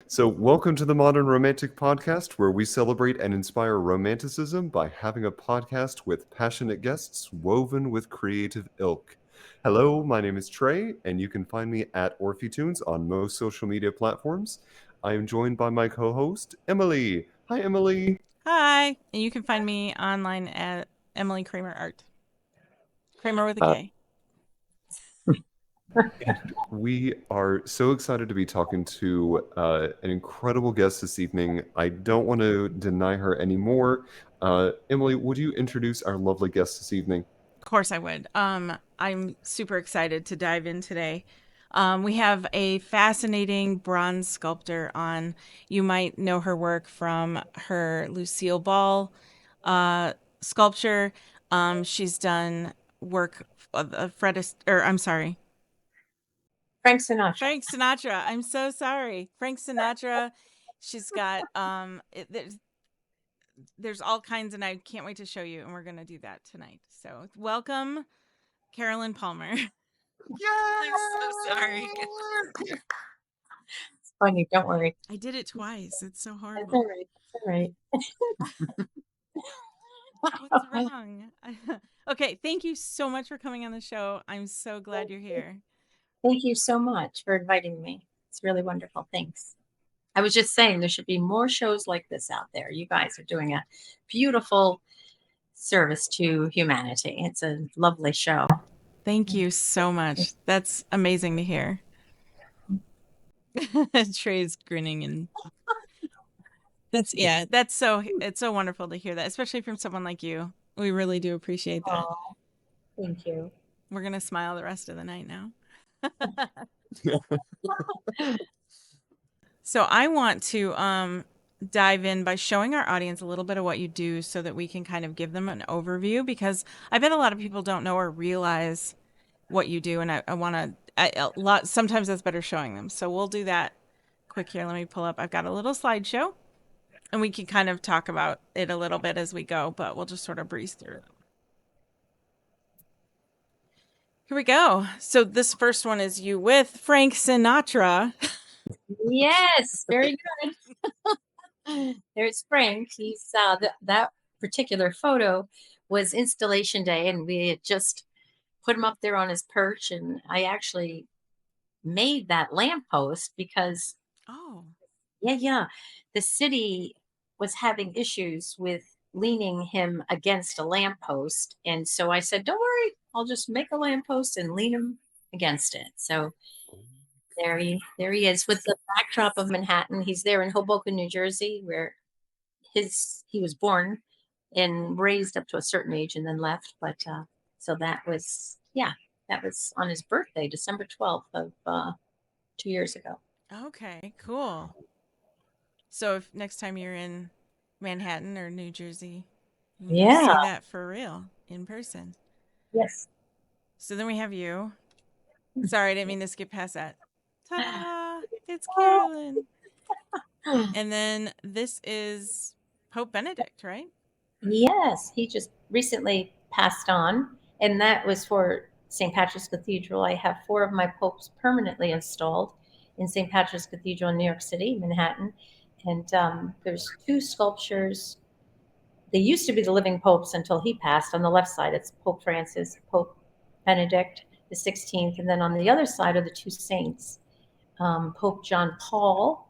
So, welcome to the Modern Romantic Podcast, where we celebrate and inspire romanticism by having a podcast with passionate guests woven with creative ilk. Hello, my name is Trey, and you can find me at OrpheTunes on most social media platforms. I am joined by my co host, Emily. Hi, Emily. Hi, and you can find me online at Emily Kramer Art. Kramer with a Uh, K. We are so excited to be talking to an incredible guest this evening. I don't want to deny her anymore. Emily, would you introduce our lovely guest this evening? Of course I would. I'm super excited to dive in today. We have a fascinating bronze sculptor on. You might know her work from her Lucille Ball sculpture. She's done work of Fred, or I'm sorry, Frank Sinatra. Frank Sinatra. I'm so sorry. Frank Sinatra. She's got there's all kinds, and I can't wait to show you, and we're going to do that tonight. So welcome, Carolyn Palmer. I'm so sorry. It's funny, don't worry. I did it twice. It's so That's horrible. all right. That's all right. What's wrong? Okay, thank you so much for coming on the show. I'm so glad you're here. Thank you so much for inviting me. It's really wonderful. Thanks. I was just saying there should be more shows like this out there. You guys are doing a beautiful service to humanity. It's a lovely show. Thank you so much. That's amazing to hear. Trey's grinning, and it's so wonderful to hear that, especially from someone like you. We really do appreciate that. Oh, thank you. We're gonna smile the rest of the night now. So I want to dive in by showing our audience a little bit of what you do so that we can kind of give them an overview, because I bet a lot of people don't know or realize what you do, and I want to a lot. Sometimes that's better showing them. So we'll do that quick here. Let me pull up. I've got a little slideshow, and we can kind of talk about it a little bit as we go, but we'll just sort of breeze through it. Here we go. So this first one is you with Frank Sinatra. Yes, very good. There's Frank. He's that particular photo was installation day, and we had just put him up there on his perch, and I actually made that lamppost because Oh, yeah, the city was having issues with leaning him against a lamppost, and so I said, "Don't worry, I'll just make a lamppost and lean him against it." So there he is with the backdrop of Manhattan. He's there in Hoboken, New Jersey, where he was born and raised up to a certain age and then left. But so that was on his birthday, December 12th of 2 years ago. okay, cool. So if next time you're in Manhattan or New Jersey, you can go see Yeah. that for real in person. Yes. So then we have you. Sorry, I didn't mean to skip past that. Ta-da! It's Carolyn. And then this is Pope Benedict, right? Yes, he just recently passed on, and that was for St. Patrick's Cathedral. I have four of my popes permanently installed in St. Patrick's Cathedral in New York City, Manhattan. And there's two sculptures. They used to be the living popes until he passed. On the left side, it's Pope Francis, Pope Benedict the 16th, and then on the other side are the two saints, Pope John Paul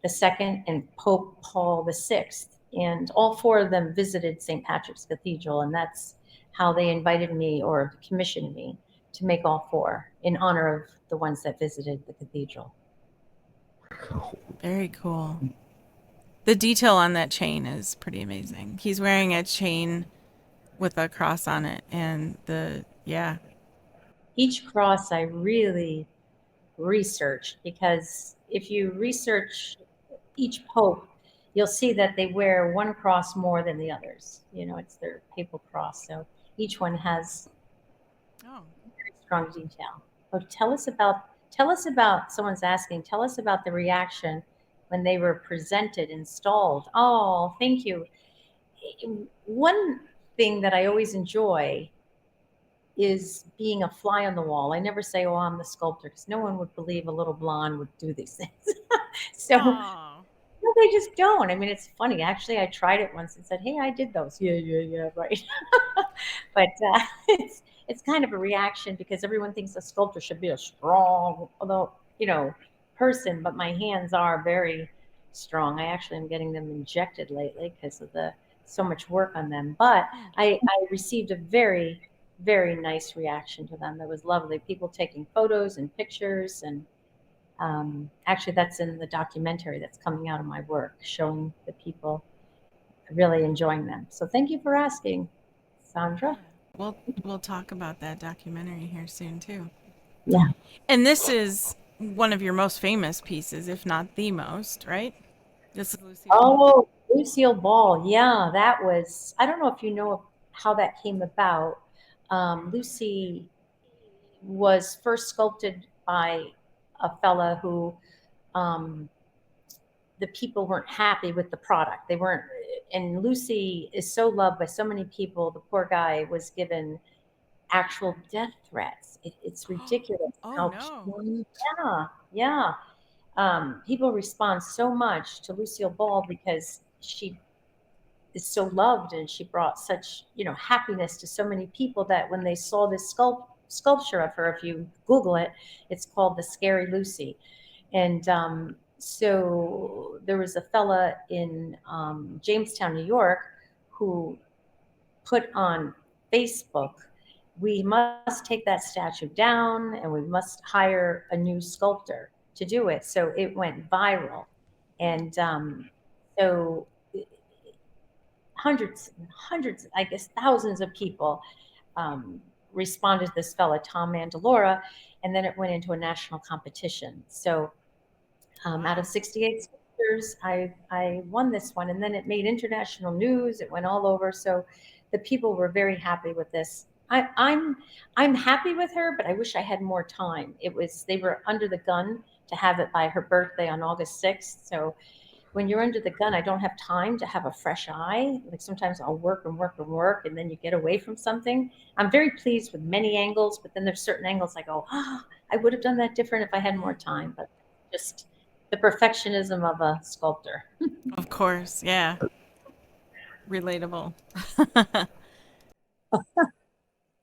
the second and Pope Paul the sixth. And all four of them visited St. Patrick's Cathedral, and that's how they invited me or commissioned me to make all four in honor of the ones that visited the cathedral. Very cool. The detail on that chain is pretty amazing. He's wearing a chain with a cross on it, and Each cross I really researched, because if you research each pope, you'll see that they wear one cross more than the others. You know, it's their papal cross. So each one has oh, very strong detail. Oh, tell us about someone's asking, tell us about the reaction when they were presented, installed. Oh, thank you. One thing that I always enjoy is being a fly on the wall. I never say, "Oh, I'm the sculptor," because no one would believe a little blonde would do these things. So Oh. no, they just don't. I mean, it's funny. Actually, I tried it once and said, "Hey, I did those." Yeah, yeah, yeah, right. But it's kind of a reaction because everyone thinks a sculptor should be a strong, although person. But my hands are very strong. I actually am getting them injected lately because of the so much work on them. But I received a very, very nice reaction to them. It was lovely. People taking photos and pictures, and actually, that's in the documentary that's coming out of my work, showing the people really enjoying them. So thank you for asking, Yeah. Sandra. We'll talk about that documentary here soon too. Yeah. And this is one of your most famous pieces, if not the most, right? This is Lucille Ball. Oh, Lucielle Ball. Yeah, that was, I don't know if you know how that came about. Lucy was first sculpted by a fella who um, the people weren't happy with the product. They weren't, and Lucy is so loved by so many people. The poor guy was given actual death threats. It's ridiculous Oh how no. yeah, yeah. People respond so much to Lucille Ball because she is so loved and she brought such happiness to so many people that when they saw this sculpture of her, if you Google it, it's called the Scary Lucy. And so there was a fella in Jamestown, New York, who put on Facebook, we must take that statue down and we must hire a new sculptor to do it. So it went viral. And so hundreds, I guess thousands of people um, responded to this fella, Tom Mandalora, and then it went into a national competition. So out of 68 sculptors, I won this one, and then it made international news. It went all over. So the people were very happy with this. I'm happy with her, but I wish I had more time. They were under the gun to have it by her birthday on August 6th. So when you're under the gun, I don't have time to have a fresh eye. Like sometimes I'll work and work and work, and then you get away from something. I'm very pleased with many angles, but then there's certain angles I go, I would have done that different if I had more time. But just the perfectionism of a sculptor. Of course, yeah. Relatable.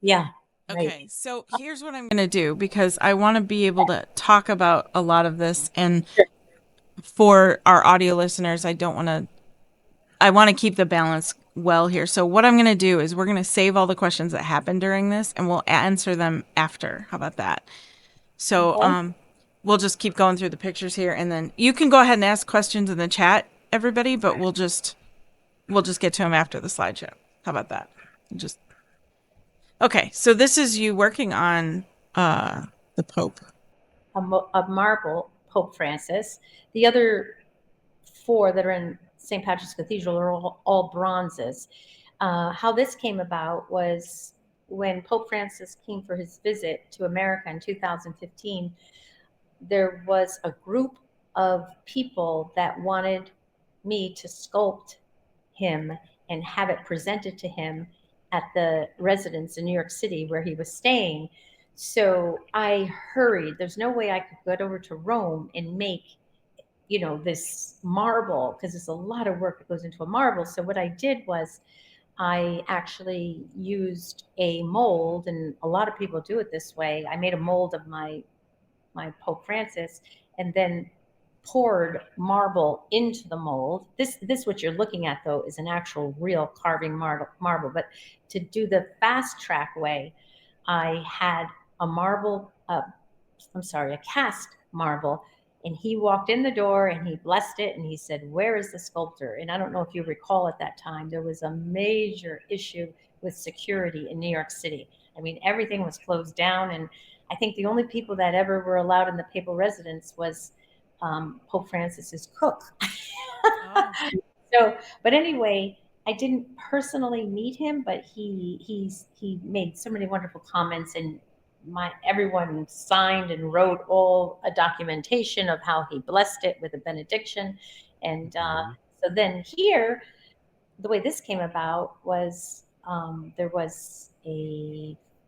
Yeah, right. Okay, so here's what I'm going to do because I want to be able to talk about a lot of this. And for our audio listeners, I want to keep the balance well here. So what I'm going to do is we're going to save all the questions that happened during this and we'll answer them after. How about that? So, Okay. we'll just keep going through the pictures here and then you can go ahead and ask questions in the chat, everybody, but we'll just get to them after the slideshow. How about that? Just Okay, so this is you working on the Pope. A marble, Pope Francis. The other four that are in St. Patrick's Cathedral are all bronzes. How this came about was when Pope Francis came for his visit to America in 2015, there was a group of people that wanted me to sculpt him and have it presented to him at the residence in New York City where he was staying. So I hurried. There's no way I could get over to Rome and make, this marble because there's a lot of work that goes into a marble. So what I did was I actually used a mold, and a lot of people do it this way. I made a mold of my Pope Francis and then poured marble into the mold. This what you're looking at though is an actual real carving marble. But to do the fast track way, I had a marble. A cast marble. And he walked in the door and he blessed it and he said, "Where is the sculptor?" And I don't know if you recall at that time, there was a major issue with security in New York City. I mean, everything was closed down. And I think the only people that ever were allowed in the papal residence was Pope Francis's cook. Oh. So, but anyway, I didn't personally meet him, but he made so many wonderful comments, and everyone signed and wrote all a documentation of how he blessed it with a benediction, and so then here, the way this came about was there was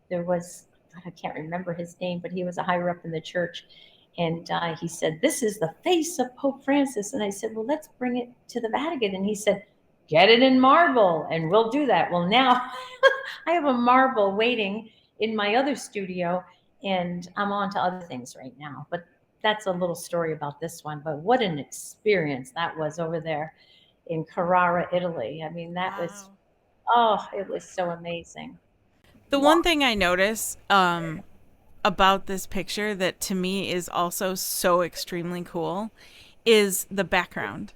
God, I can't remember his name, but he was a higher up in the church, And he said, "This is the face of Pope Francis." And I said, "Well, let's bring it to the Vatican." And he said, "Get it in marble and we'll do that." Well, now I have a marble waiting in my other studio, and I'm on to other things right now. But that's a little story about this one. But what an experience that was over there in Carrara, Italy. I mean, that was, oh, it was so amazing. The Yeah. one thing I notice about this picture that to me is also so extremely cool is the background.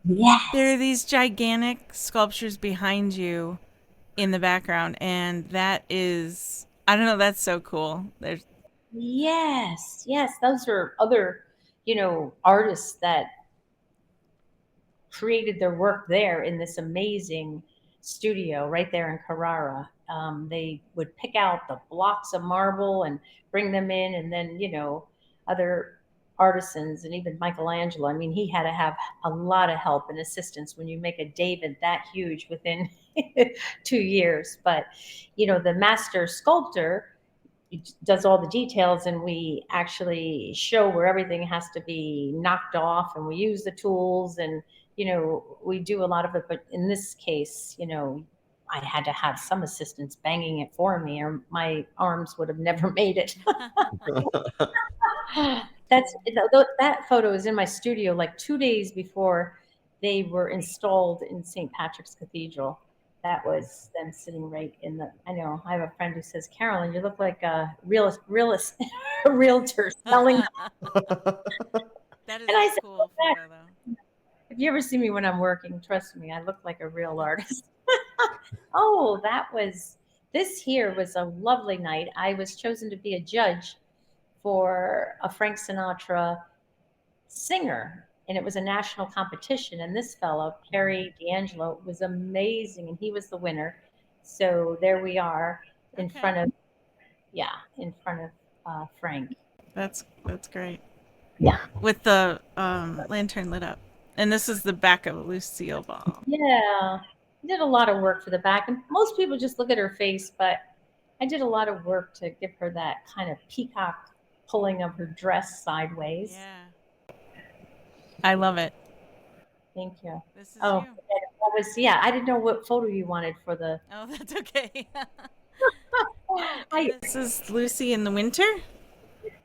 Yes. There are these gigantic sculptures behind you in the background, and that is, I don't know, that's so cool. There's Yes, yes, those are other, artists that created their work there in this amazing studio right there in Carrara. They would pick out the blocks of marble and bring them in, and then other artisans and even Michelangelo. I mean, he had to have a lot of help and assistance when you make a David that huge within 2 years. But the master sculptor does all the details, and we actually show where everything has to be knocked off, and we use the tools, and we do a lot of it. But in this case, I had to have some assistance banging it for me, or my arms would have never made it. That photo is in my studio like 2 days before they were installed in St. Patrick's Cathedral. That was them sitting right in the. I know I have a friend who says, "Carolyn, you look like a a realtor selling." that is And I a said, cool photo though. "If you ever see me when I'm working, trust me, I look like a real artist." Oh, this here was a lovely night. I was chosen to be a judge for a Frank Sinatra singer, and it was a national competition. And this fellow, Kerry D'Angelo, was amazing, and he was the winner. So there we are in Okay. front of, Frank. That's great. Yeah. With the lantern lit up. And this is the back of Lucielle Ball. Yeah. I did a lot of work for the back, and most people just look at her face, but I did a lot of work to give her that kind of peacock pulling of her dress sideways. Yeah. I love it. Thank you. This is Oh, you. that was, yeah, I didn't know what photo you wanted for the. Oh, that's okay. I, This is Lucy in the winter.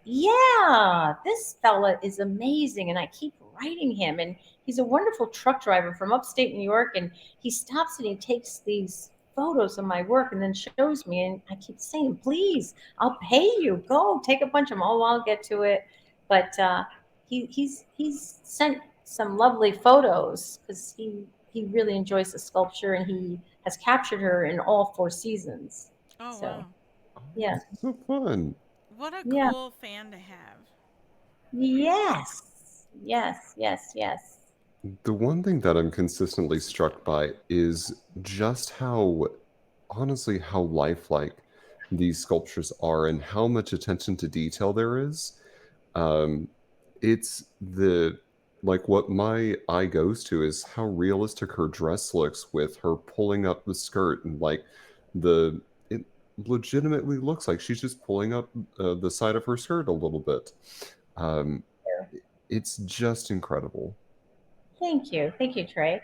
yeah, this fella is amazing, and I keep writing him, and he's a wonderful truck driver from upstate New York, and he stops and he takes these photos of my work and then shows me, and I keep saying, "Please, I'll pay you. Go take a bunch of them." Oh, I'll get to it, but he's sent some lovely photos because he really enjoys the sculpture, and he has captured her in all 4 seasons. Oh, So wow. yeah, So fun. What a yeah. cool fan to have. Yes. Yes, yes, yes. The one thing that I'm consistently struck by is just how, honestly, how lifelike these sculptures are and how much attention to detail there is. Um, it's like what my eye goes to is how realistic her dress looks with her pulling up the skirt and like it legitimately looks like she's just pulling up the side of her skirt a little bit. Um, it's just incredible. Thank you, Trey.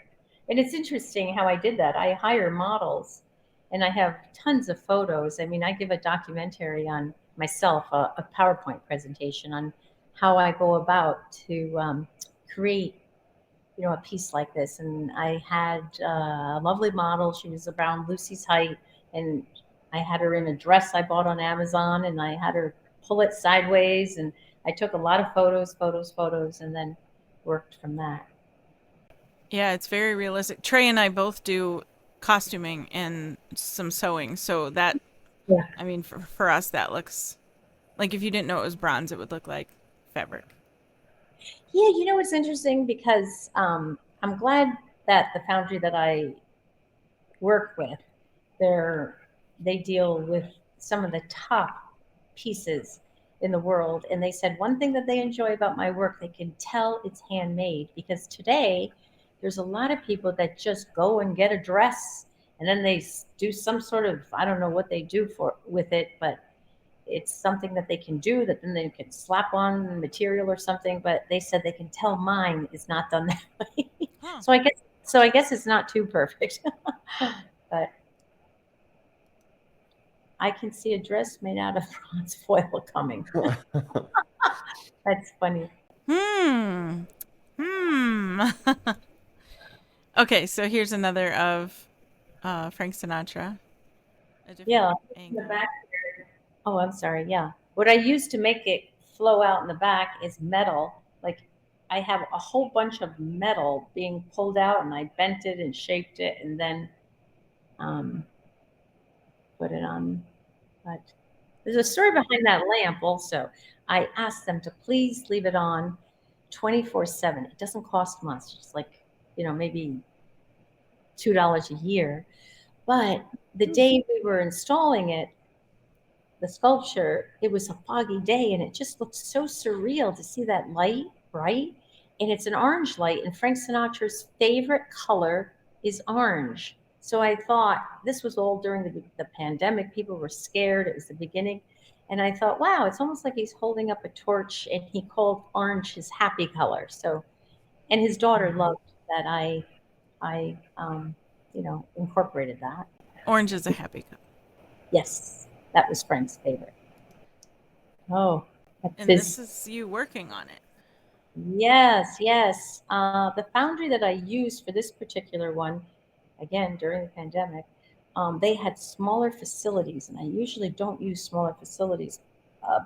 And it's interesting how I did that. I hire models, and I have tons of photos. I mean, I give a documentary on myself, a PowerPoint presentation on how I go about to create, a piece like this. And I had a lovely model. She was around Lucy's height, and I had her in a dress I bought on Amazon, and I had her pull it sideways, and I took a lot of photos, and then worked from that. Yeah, it's very realistic. Trey and I both do costuming and some sewing. So that, Yeah. I mean, for us, that looks like if you didn't know it was bronze, it would look like fabric. Yeah, it's interesting because I'm glad that the foundry that I work with, they deal with some of the top pieces in the world, and they said one thing that they enjoy about my work, they can tell it's handmade, because today there's a lot of people that just go and get a dress and then they do some sort of, I don't know what they do with it, but it's something that they can do that then they can slap on material or something. But they said they can tell mine is not done that way. Huh. So I guess it's not too perfect. But I can see a dress made out of bronze foil coming. That's funny. Okay, so here's another of Frank Sinatra. A different Yeah, in the angle. back. Oh, I'm sorry. Yeah. What I use to make it flow out in the back is metal. Like I have a whole bunch of metal being pulled out, and I bent it and shaped it and then um, put it on. But there's a story behind that lamp also. I asked them to please leave it on 24/7. It doesn't cost much. It's like, maybe $2 a year. But the day we were installing it, the sculpture, it was a foggy day and it just looked so surreal to see that light, bright. And it's an orange light. And Frank Sinatra's favorite color is orange. So I thought this was all during the pandemic. People were scared. It was the beginning. And I thought, wow, it's almost like he's holding up a torch and he called orange his happy color. So, and his daughter loved that I incorporated that. Orange is a happy color. Yes, that was Frank's favorite. Oh, and this is you working on it. Yes. The foundry that I used for this particular one, again, during the pandemic, they had smaller facilities, and I usually don't use smaller facilities,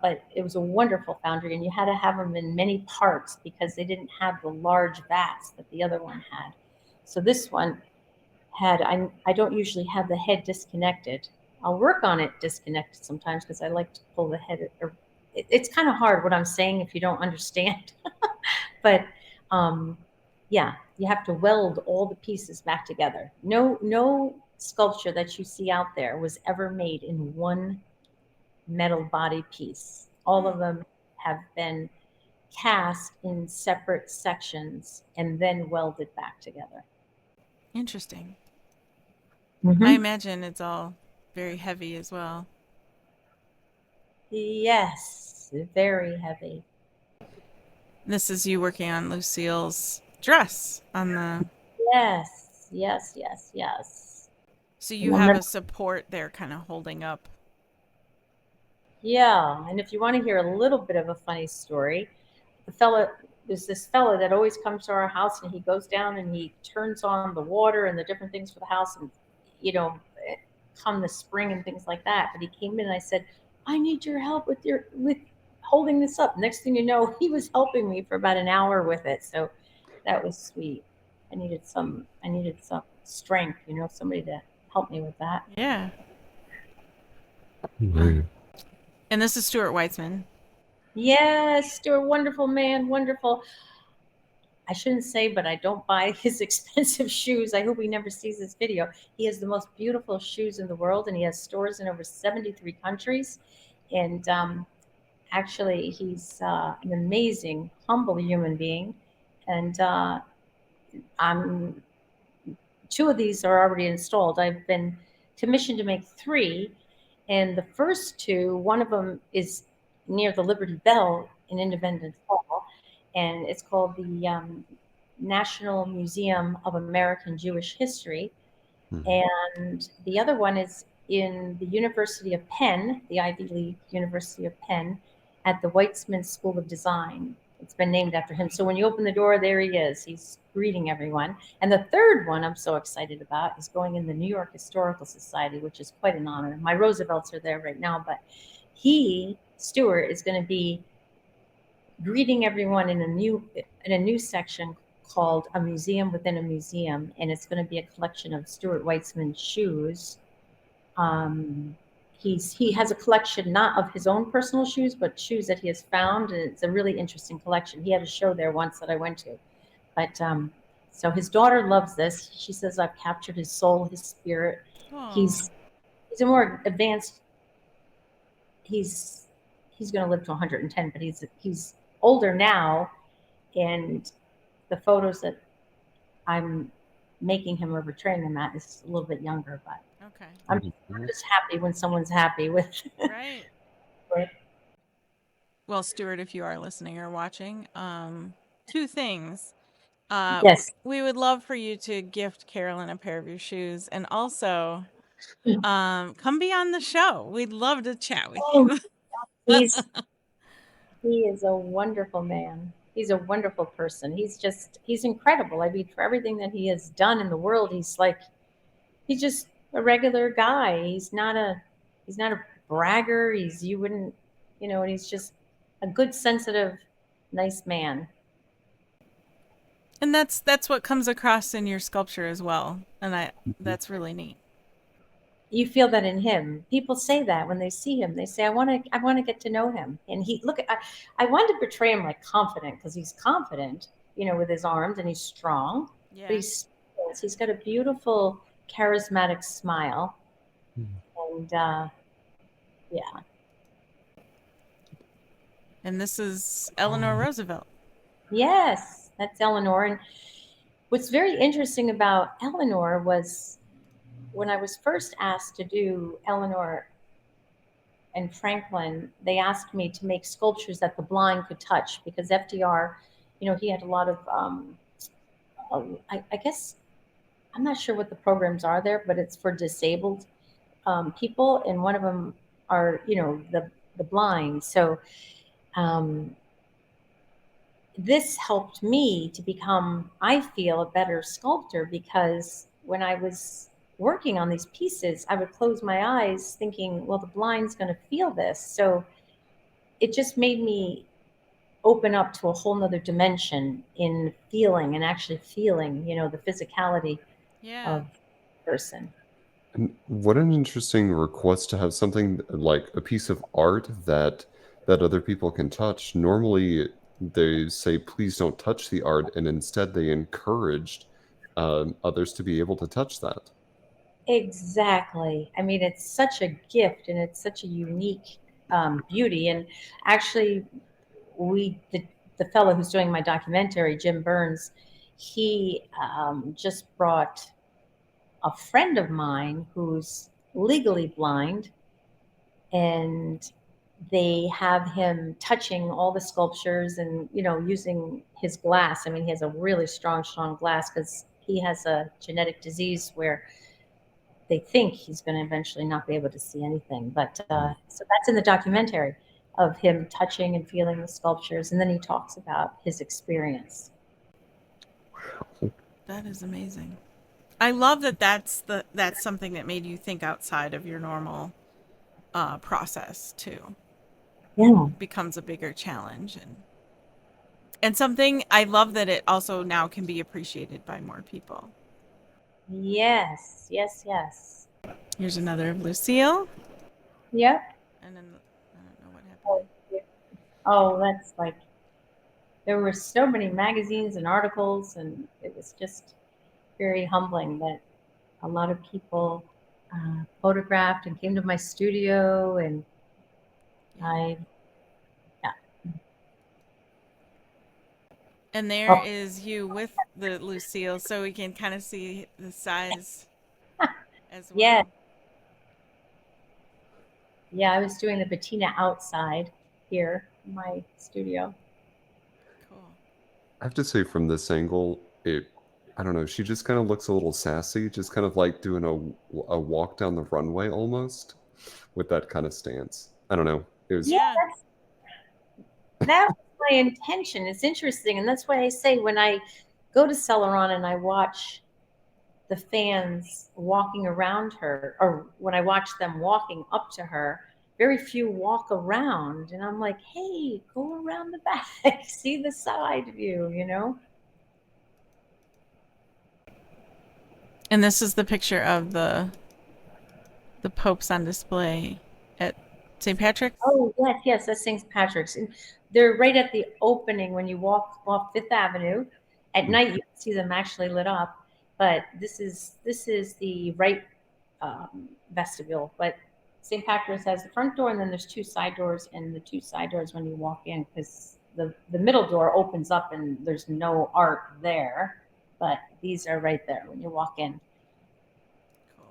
but it was a wonderful foundry, and you had to have them in many parts because they didn't have the large vats that the other one had. So this one had, I don't usually have the head disconnected. I'll work on it disconnected sometimes because I like to pull the head. It's kind of hard what I'm saying if you don't understand. But yeah, you have to weld all the pieces back together. No sculpture that you see out there was ever made in one metal body piece. All of them have been cast in separate sections and then welded back together. Interesting. Mm-hmm. I imagine it's all very heavy as well. Yes, very heavy. This is you working on Lucille's dress on the. Yes. So you have a support there kind of holding up. Yeah, and if you want to hear a little bit of a funny story, there's this fella that always comes to our house, and he goes down and he turns on the water and the different things for the house, and come the spring and things like that. But he came in and I said, I need your help with holding this up. Next thing you know, he was helping me for about an hour with it. So that was sweet. I needed some strength, somebody to help me with that. Yeah. Mm-hmm. And this is Stuart Weitzman. Yes, Stuart, wonderful man, wonderful. I shouldn't say, but I don't buy his expensive shoes. I hope he never sees this video. He has the most beautiful shoes in the world, and he has stores in over 73 countries. And actually, he's an amazing, humble human being. And two of these are already installed. I've been commissioned to make 3. And the first 2, one of them is near the Liberty Bell in Independence Hall, and it's called the National Museum of American Jewish History. And the other one is in the University of Penn, the Ivy League University of Penn, at the Weitzman School of Design. It's been named after him. So when you open the door, there he is. He's greeting everyone. And the third one I'm so excited about is going in the New York Historical Society, which is quite an honor. My Roosevelts are there right now, but Stuart, is going to be greeting everyone in a new section called A Museum Within a Museum, and it's going to be a collection of Stuart Weitzman's shoes. He has a collection not of his own personal shoes, but shoes that he has found, and it's a really interesting collection. He had a show there once that I went to. But so his daughter loves this. She says I've captured his soul, his spirit. Aww. He's a more advanced. He's going to live to 110, but he's older now, and the photos that I'm making him or portraying him at is a little bit younger. But okay, I'm just happy when someone's happy with right. Well, Stuart, if you are listening or watching, two things. Yes. We would love for you to gift Carolyn a pair of your shoes, and also come be on the show. We'd love to chat with Oh, you. he is a wonderful man. He's a wonderful person. He's incredible. I mean, for everything that he has done in the world, he's just a regular guy. He's not a bragger. You wouldn't, and he's just a good, sensitive, nice man. And that's what comes across in your sculpture as well. And that's really neat. You feel that in him. People say that when they see him. They say, I want to get to know him." And I wanted to portray him like confident, because he's confident, with his arms, and he's strong. Yeah. But he's got a beautiful, charismatic smile, and yeah. And this is Eleanor Roosevelt. Yes, that's Eleanor. And what's very interesting about Eleanor was, when I was first asked to do Eleanor and Franklin, they asked me to make sculptures that the blind could touch, because FDR, he had a lot of, I guess, I'm not sure what the programs are there, but it's for disabled people, and one of them are, the blind. So this helped me to become, I feel, a better sculptor, because when I was working on these pieces, I would close my eyes thinking, well, the blind's going to feel this. So it just made me open up to a whole nother dimension in feeling, and actually feeling, the physicality of the person. And what an interesting request to have something like a piece of art that other people can touch. Normally, they say, "Please don't touch the art," and instead they encouraged others to be able to touch that. Exactly. I mean, it's such a gift, and it's such a unique beauty. And actually, the fellow who's doing my documentary, Jim Burns, he just brought a friend of mine who's legally blind, and they have him touching all the sculptures, and using his glass. I mean, he has a really strong glass, because he has a genetic disease where they think he's going to eventually not be able to see anything. But so that's in the documentary, of him touching and feeling the sculptures, and then he talks about his experience. That is amazing. I love that that's something that made you think outside of your normal process too. Yeah. Becomes a bigger challenge, and something I love that it also now can be appreciated by more people. Yes. Here's another of Lucille. Yep. And then I don't know what happened. Oh, that's like, there were so many magazines and articles, and it was just very humbling that a lot of people photographed and came to my studio, and yeah. And there is you with the Lucille, so we can kind of see the size as well. Yeah. Yeah, I was doing the patina outside here in my studio. Cool. I have to say, from this angle, I don't know, she just kind of looks a little sassy, just kind of like doing a walk down the runway almost, with that kind of stance. I don't know. It was. Yeah. That was my intention. It's interesting. And that's why I say, when I go to Celeron and I watch the fans walking around her, or when I watch them walking up to her, very few walk around. And I'm like, hey, go around the back, see the side view, And this is the picture of the popes on display at St. Patrick's. Oh, yes, that's St. Patrick's. And they're right at the opening when you walk off Fifth Avenue. At night, you can see them actually lit up. But this is the right vestibule. But St. Patrick's has the front door, and then there's two side doors, and the two side doors when you walk in, because the middle door opens up and there's no art there. But these are right there when you walk in. Cool.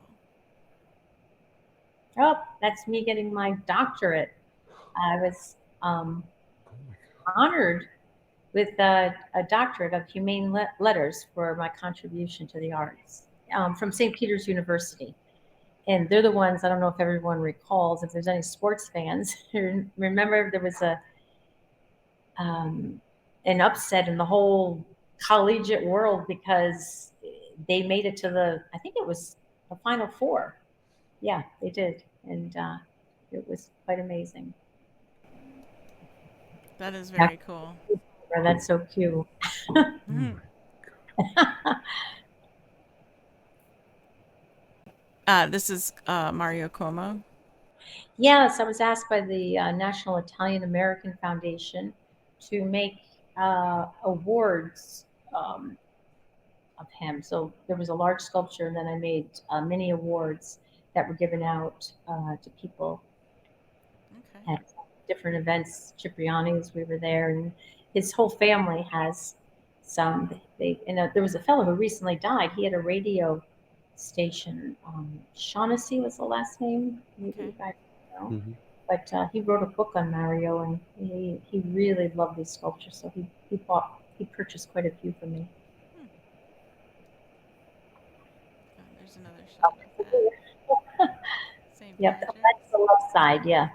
Oh, that's me getting my doctorate. I was Oh my God. honored with a doctorate of humane letters for my contribution to the arts from St. Peter's University. And they're the ones, I don't know if everyone recalls, if there's any sports fans, remember there was um, an upset in the whole collegiate world because they made it to I think it was the Final Four. Yeah, they did. And it was quite amazing. That is Yeah, very cool. that's so cute. Oh my. Mhm. This is Mario Cuomo. Yes, I was asked by the National Italian American Foundation to make awards um, of him. So there was a large sculpture, and then I made mini awards that were given out to people Okay. at different events. Cipriani's, we were there, and his whole family has some. There was a fellow who recently died. He had a radio station. Shaughnessy was the last name. Maybe you Okay. guys know. Mhm. But he wrote a book on Mario, and he really loved these sculptures. So he purchased quite a few for me. Hmm. Oh, there's another shot of that. St. Yep, that's Patrick's. the left side. Yeah.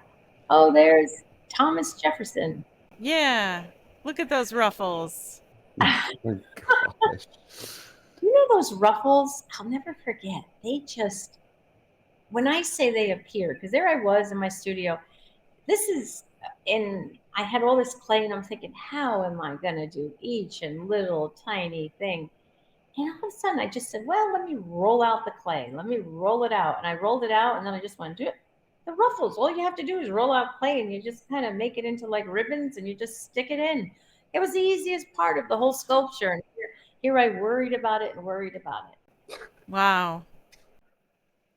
Oh, there's Thomas Jefferson. Yeah. Look at those ruffles. Oh my gosh. You know those ruffles? I'll never forget. They just, when I say they appeared, because there I was in my studio. This is, and I had all this clay, and I'm thinking, how am I going to do each and little tiny thing? And all of a sudden, I just said, well, let me roll out the clay. Let me roll it out. And I rolled it out, and then I just went, do it. The ruffles, all you have to do is roll out clay, and you just kind of make it into like ribbons, and you just stick it in. It was the easiest part of the whole sculpture. And here I worried about it and worried about it. Wow.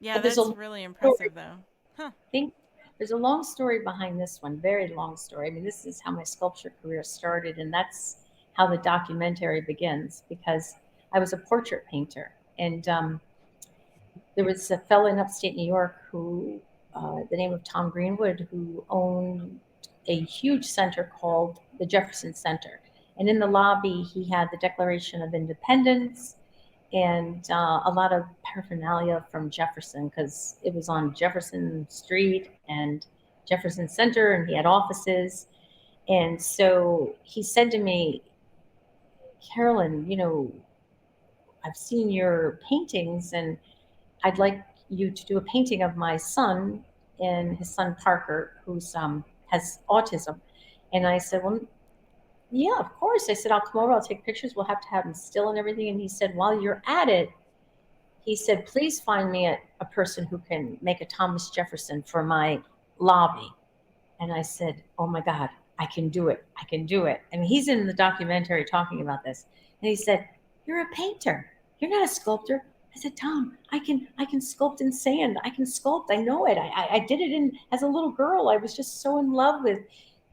Yeah, But there's a that's long really story. impressive, though. Huh. I think there's a long story behind this one, very long story. I mean, this is how my sculpture career started, and that's how the documentary begins because I was a portrait painter. And there was a fellow in upstate New York who, the name of Tom Greenwood, who owned a huge center called the Jefferson Center. And in the lobby, he had the Declaration of Independence and a lot of paraphernalia from Jefferson because it was on Jefferson Street and Jefferson Center, and he had offices. And so he said to me, Carolyn, I've seen your paintings, and I'd like you to do a painting of my son and his son Parker, who's has autism. And I said, well, yeah, of course. I said, I'll come over, I'll take pictures, we'll have to have them still and everything. And he said, while you're at it, he said, please find me a person who can make a Thomas Jefferson for my lobby. And I said, oh my God, I can do it. I can do it. And he's in the documentary talking about this. And he said, you're a painter. You're not a sculptor. I said, Tom, I can sculpt in sand. I can sculpt. I know it. I did it as a little girl. I was just so in love with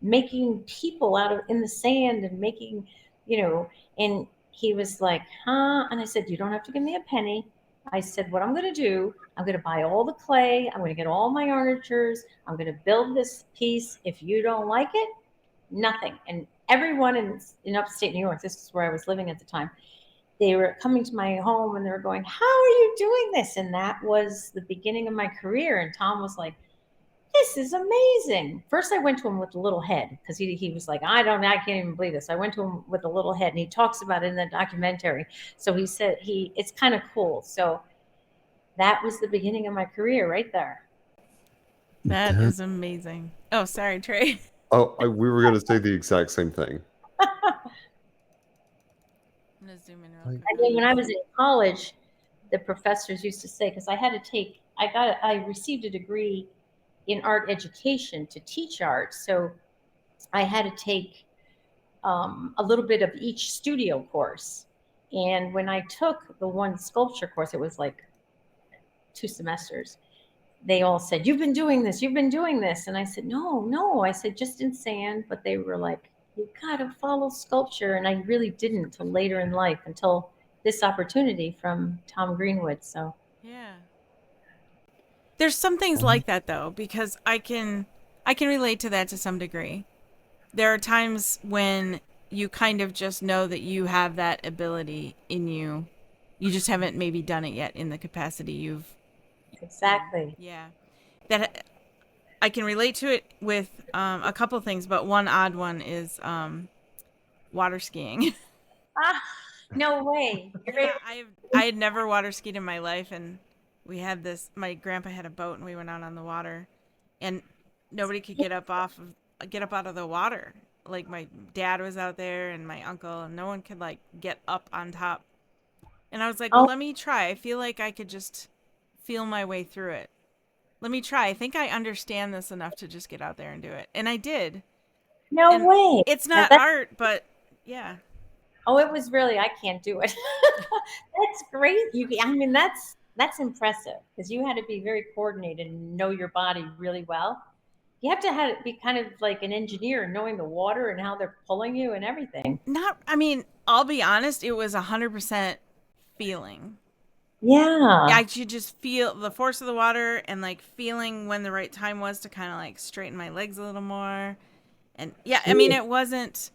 making people out of in the sand and making, you know, and he was like, huh? And I said, you don't have to give me a penny. I said, what I'm going to do, I'm going to buy all the clay. I'm going to get all my armatures. I'm going to build this piece. If you don't like it, nothing. And everyone in upstate New York, this is where I was living at the time, they were coming to my home and they were going, how are you doing this? And that was the beginning of my career. And Tom was like, this is amazing. First, I went to him with a little head because he was like, I can't even believe this. I went to him with a little head, and he talks about it in the documentary. So he said it's kind of cool. So that was the beginning of my career right there. That That, is amazing. Oh, sorry, Trey. we were going to say the exact same thing. I'm gonna zoom in real Like, quick I on mean, when I this. was in college, the professors used to say, because I received a degree in art education to teach art. So I had to take a little bit of each studio course. And when I took the one sculpture course, it was like 2 semesters. They all said, you've been doing this, you've been doing this. And I said, no, no. I said, just in sand. But they were like, you got to follow sculpture. And I really didn't until later in life, until this opportunity from Tom Greenwood. So, Yeah. There's some things oh, like that though, because I can relate to that to some degree. There are times when you kind of just know that you have that ability in you. You just haven't maybe done it yet in the capacity you've. Exactly. Yeah. That I can relate to it with a couple things, but one odd one is water skiing. Ah, no way. Yeah, I had never water skied in my life, and we had this. My grandpa had a boat, and we went out on the water, and nobody could get up out of the water. Like my dad was out there, and my uncle, and no one could like get up on top. And I was like, well, Oh, let me try. I feel like I could just feel my way through it. Let me try. I think I understand this enough to just get out there and do it, and I did. no And way. it's Now not that, art, but yeah. oh, it was really, I can't do it. That's great. I mean, that's impressive because you had to be very coordinated and know your body really well. You have to have be kind of like an engineer, knowing the water and how they're pulling you and everything. Not. I mean, I'll be honest. It was 100% feeling. Yeah. I could just feel the force of the water and like feeling when the right time was to kind of like straighten my legs a little more. And yeah, I mean, Jeez, that's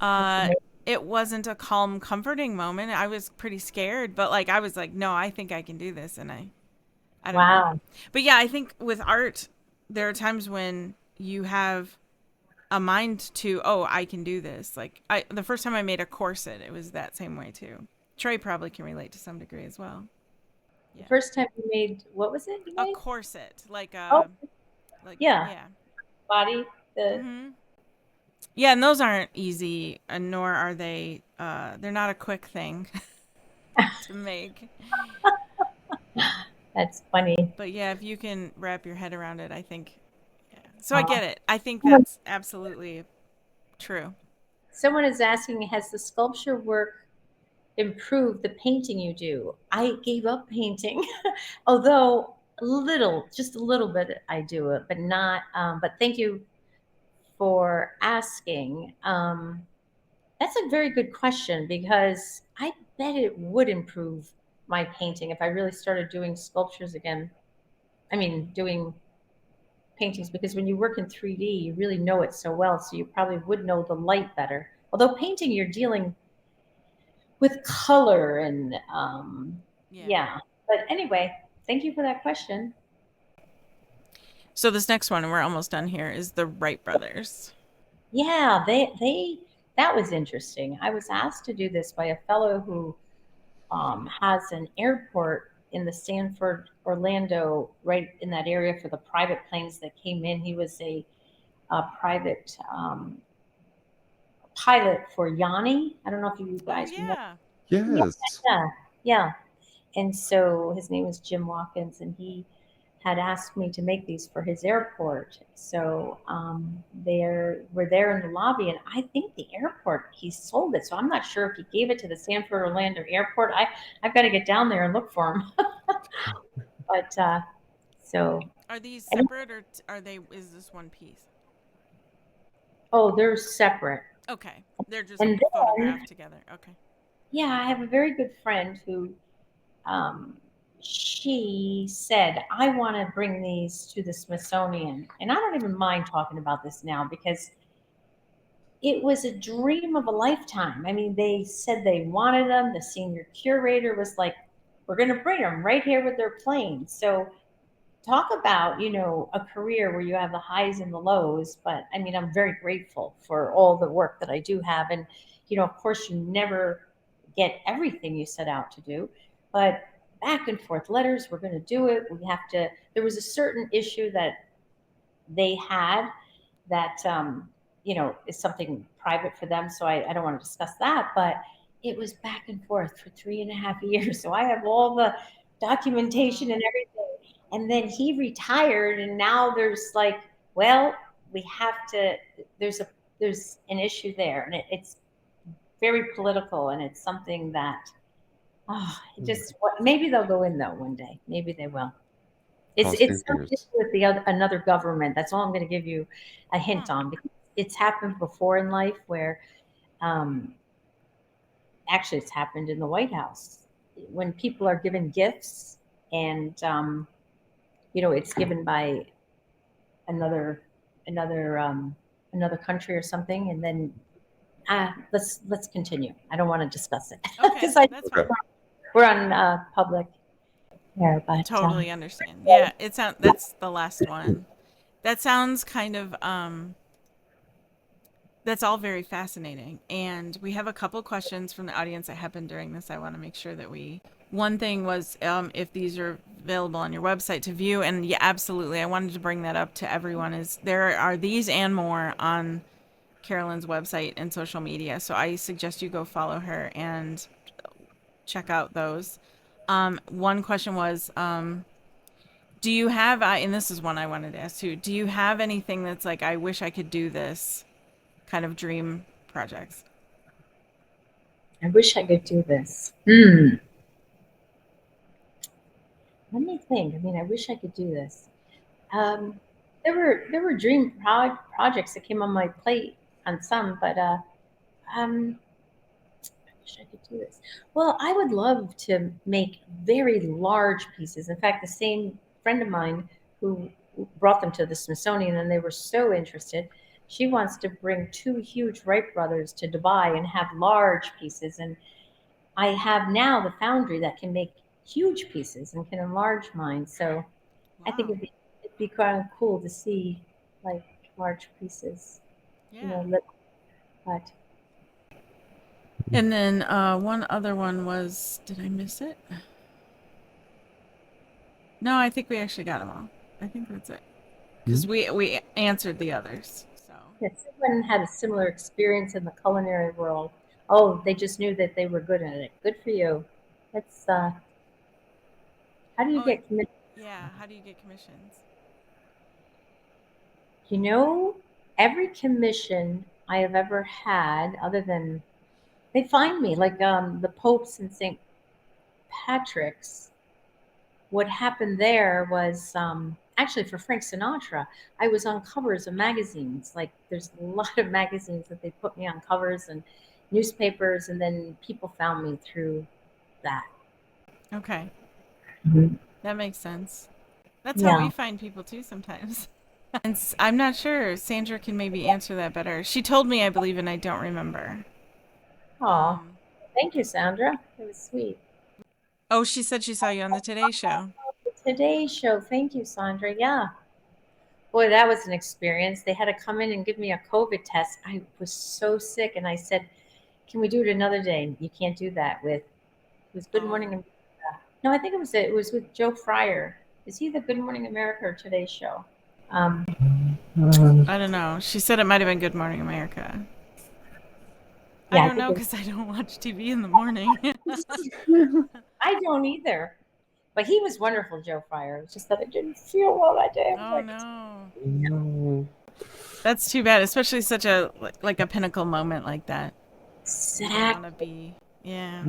uh amazing. it wasn't a calm, comforting moment. I was pretty scared, but like I was like, no, I think I can do this, and I don't know. Wow. But yeah, I think with art, there are times when you have a mind to, oh, I can do this. Like the first time I made a corset, it was that same way too. Trey probably can relate to some degree as well. The Yeah. first time you made, what was it you A made? corset, Oh, like yeah. yeah. Body. The Mhm. Yeah, and those aren't easy, and nor are they. They're not a quick thing to make. That's funny. But yeah, if you can wrap your head around it, I think. Yeah. So I Uh, get it. I think someone that's absolutely true. someone is asking, has the sculpture work improved the painting you do? I gave up painting, although a little, just a little bit I do it, but not, but thank you for asking. That's a very good question because I bet it would improve my painting if I really started doing sculptures again. I mean, doing paintings because when you work in 3D, you really know it so well, so you probably would know the light better. Although painting, you're dealing with color and Yeah. yeah. But anyway, thank you for that question. So this next one, and we're almost done here, is the Wright brothers. Yeah, they that was interesting. I was asked to do this by a fellow who has an airport in the Stanford, Orlando, right in that area for the private planes that came in. He was a private pilot for Yanni. I don't know if you Oh guys remember. yeah. Yeah, Yes. yeah, yeah. And so his name was Jim Watkins, and he had asked me to make these for his airport. So we're there in the lobby, and I think the airport he sold it. So I'm not sure if he gave it to the Sanford Orlando Airport. I've got to get down there and look for him. But so Are these and, separate, or are they? Is this one piece? oh, they're separate. Okay, they're just And then photographed together. Okay. yeah, I have a very good friend who um, she said, I want to bring these to the Smithsonian. And I don't even mind talking about this now because it was a dream of a lifetime. I mean, they said they wanted them. The senior curator was like, we're going to bring them right here with their plane. So talk about, a career where you have the highs and the lows. But I mean, I'm very grateful for all the work that I do have. And, of course, you never get everything you set out to do, but back and forth letters, we're going to do it. There was a certain issue that they had that, is something private for them. So I don't want to discuss that, but it was back and forth for 3.5 years. So I have all the documentation Wow. and everything. And then he retired, and now there's like, well, we have to. There's an issue there, and it's very political, and it's something that maybe they'll go in though one day. Maybe they will. It's Crossing it's something fingers. with another government. That's all I'm going to give you a hint Huh. on because it's happened before in life where um, actually it's happened in the White House when people are given gifts and it's given by another another country or something, and then let's continue. I don't want to discuss it Okay, because that's fine. Okay. we're on public here, but Totally understand. Yeah, that's the last one. That sounds kind of that's all very fascinating. And we have a couple questions from the audience that happened during this. I want to make sure that one thing was if these are available on your website to view. And yeah, absolutely. I wanted to bring that up to everyone is there are these and more on Carolyn's website and social media. So I suggest you go follow her and check out those. One question was, do you have, and this is one I wanted to ask too, do you have anything that's like, I wish I could do this kind of dream projects? I wish I could do this. Let me think. I mean, I wish I could do this. Um, there were dream projects that came on my plate on some, but I wish I could do this. Well, I would love to make very large pieces. In fact, the same friend of mine who brought them to the Smithsonian, and they were so interested. She wants to bring two huge Wright brothers to Dubai and have large pieces. And I have now the foundry that can make huge pieces and can enlarge mine. So I think Wow. it'd be kind of cool to see like large pieces, Yeah. but And then one other one was, did I miss it? No, I think we actually got them all. I think that's it. Because we answered the others. So if someone had a similar experience in the culinary world, oh, they just knew that they were good at it. Good for you. That's how do you get committed? yeah, how do you get commissions? You know, every commission I have ever had, other than they find me, like the popes in St. Patrick's. What happened there was actually for Frank Sinatra. I was on covers of magazines. Like there's a lot of magazines that they put me on covers and newspapers, and then people found me through that. Okay, that makes sense. That's how Yeah. we find people too sometimes. And I'm not sure. Sandra can maybe answer that better. She told me, I believe, and I don't remember. Oh, thank you, Sandra. It was sweet. Oh, she said she saw you on the Today Show. Today's show. Thank you, Sandra. Yeah. Boy, that was an experience. They had to come in and give me a COVID test. I was so sick, and I said, "Can we do it another day?" You can't do that with. It was Good Morning America. No, I think it was with Joe Fryer. Is he the Good Morning America or Today's Show? I don't know. She said it might have been Good Morning America. Yeah, I don't know because I don't watch TV in the morning. I don't either. But he was wonderful, Joe Fryer. It's just that I didn't feel well that day. Oh no. No. That's too bad, especially such a like a pinnacle moment like that. You don't want to Exactly. be, yeah.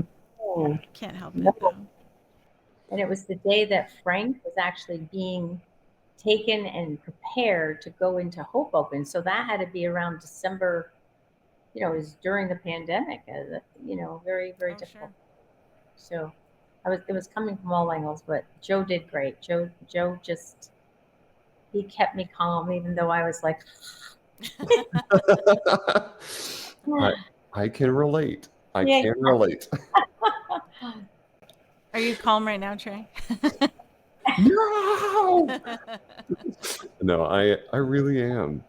Can't help No. it though. And it was the day that Frank was actually being taken and prepared to go into Hoboken. So that had to be around December. It was during the pandemic. Very, very Oh difficult. sure. So it was coming from all angles, but Joe did great. Joe just he kept me calm, even though I was like, I can relate. I yeah. can relate. Are you calm right now, Trey? No. No, I really am.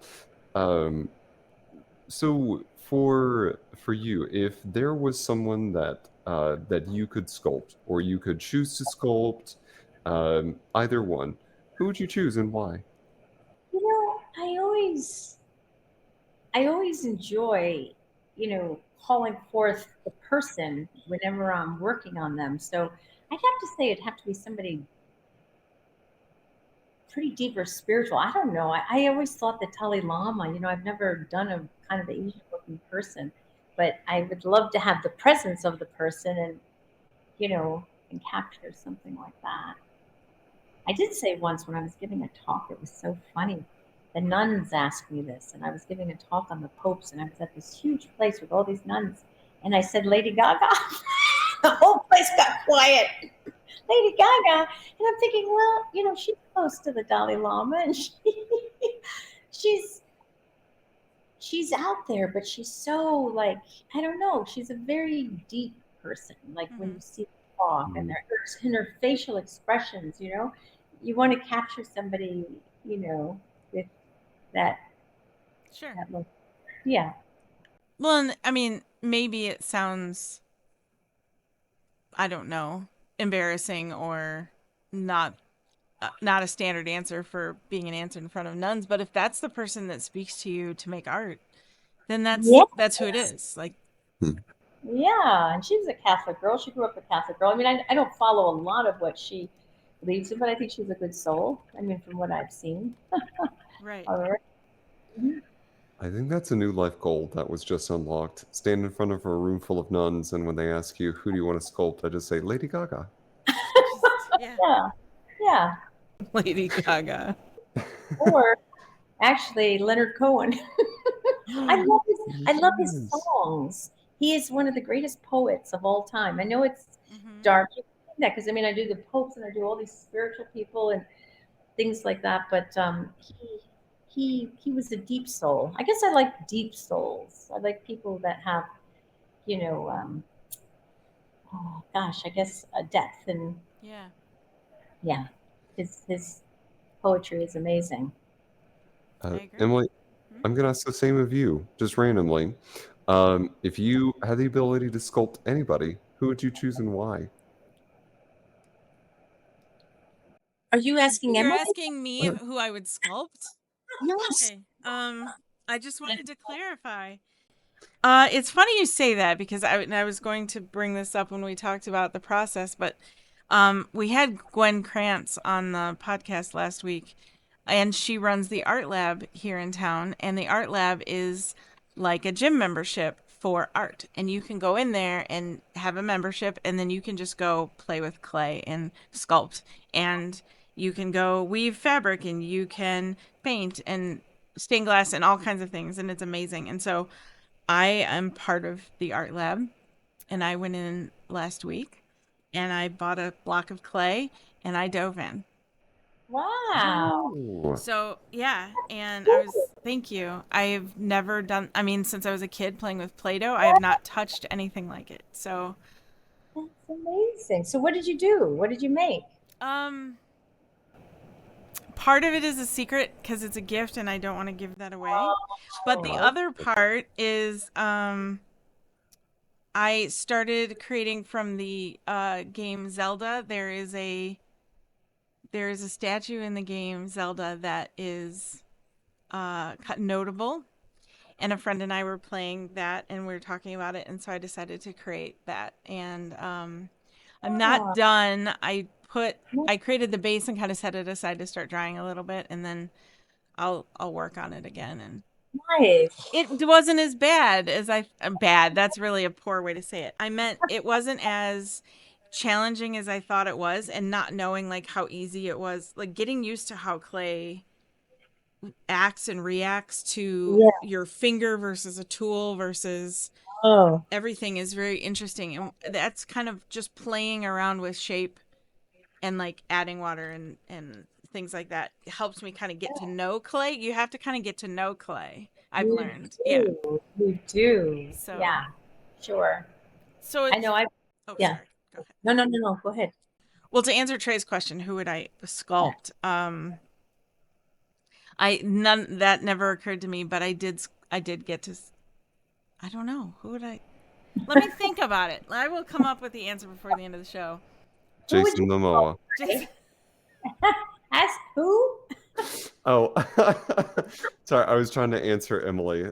So for you, if there was someone that you could sculpt or you could choose to sculpt, either one, who would you choose and why? I always enjoy, calling forth the person whenever I'm working on them. So I'd have to say it'd have to be somebody pretty deep or spiritual. I don't know. I always thought the Dalai Lama, I've never done a kind of Asian looking person, but I would love to have the presence of the person and capture something like that. I did say once when I was giving a talk, it was so funny. The nuns asked me this, and I was giving a talk on the popes, and I was at this huge place with all these nuns, and I said, Lady Gaga. The whole place got quiet. Lady Gaga. And I'm thinking, well, she's close to the Dalai Lama, and she's out there, but she's so like, I don't know. She's a very deep person. Like when you see her talk and her facial expressions, you want to capture somebody, with that Sure. that look. Yeah. Well, and, I mean, maybe it sounds, I don't know, embarrassing or not not a standard answer for being an answer in front of nuns, but if that's the person that speaks to you to make art, then that's who it is. Like, Yeah, and she was a Catholic girl. She grew up a Catholic girl. I mean, I don't follow a lot of what she believes in, but I think she's a good soul. I mean, from what I've seen. right. All right. I think that's a new life goal that was just unlocked. Stand in front of a room full of nuns, and when they ask you, who do you want to sculpt? I just say, Lady Gaga. Yeah. Yeah, yeah. Lady Gaga. Or actually, Leonard Cohen. I love his Yes. songs. He is one of the greatest poets of all time. I know it's Mhm. dark, because I mean, I do the popes and I do all these spiritual people and things like that. But he was a deep soul. I guess I like deep souls. I like people that have, you know, oh gosh, I guess a depth, and Yeah. yeah, his poetry is amazing. I agree. Emily, I'm going to ask the same of you, just randomly. If you had the ability to sculpt anybody, who would you choose and why? Are you asking You're Emily? asking me who I would sculpt? Yes. Okay. I just wanted to clarify. It's funny you say that because I was going to bring this up when we talked about the process, but we had Gwen Krantz on the podcast last week, and she runs the art lab here in town, and the art lab is like a gym membership for art, and you can go in there and have a membership, and then you can just go play with clay and sculpt, and you can go weave fabric, and you can paint and stained glass and all kinds of things, and it's amazing. And so I am part of the art lab, and I went in last week and I bought a block of clay and I dove in. Wow. Oh, So, yeah, and I was, thank you. I've never done, I mean, since I was a kid playing with Play-Doh, I have not touched anything like it. So, That's amazing. So what did you do? What did you make? um, part of it is a secret because it's a gift and I don't want to give that away. But the Oh, other part is, I started creating from the game Zelda. There is a statue in the game Zelda that is notable, and a friend and I were playing that, and we were talking about it, and so I decided to create that. And I'm not wow. done. I created the base and kind of set it aside to start drawing a little bit, and then I'll work on it again. And Nice. it wasn't as bad as bad. That's really a poor way to say it. I meant it wasn't as challenging as I thought it was, and not knowing like how easy it was, like getting used to how clay acts and reacts to Yeah. your finger versus a tool versus Oh, everything is very interesting. And that's kind of just playing around with shape and like adding water and things like that. It helps me kind of get to know clay. You have to kind of get to know clay. I've you learned. Yeah. do. You do. So Yeah. Sure. so I it's know. oh Yeah. sorry. Go ahead. No. Go ahead. Well, to answer Trey's question, who would I Yeah. sculpt? I none that never occurred to me, but I did get to I don't know. Who would I Let me think about it. I will come up with the answer before the end of the show. Who would Jason you Momoa. Just ask? Who? Oh, sorry. I was trying to answer Emily.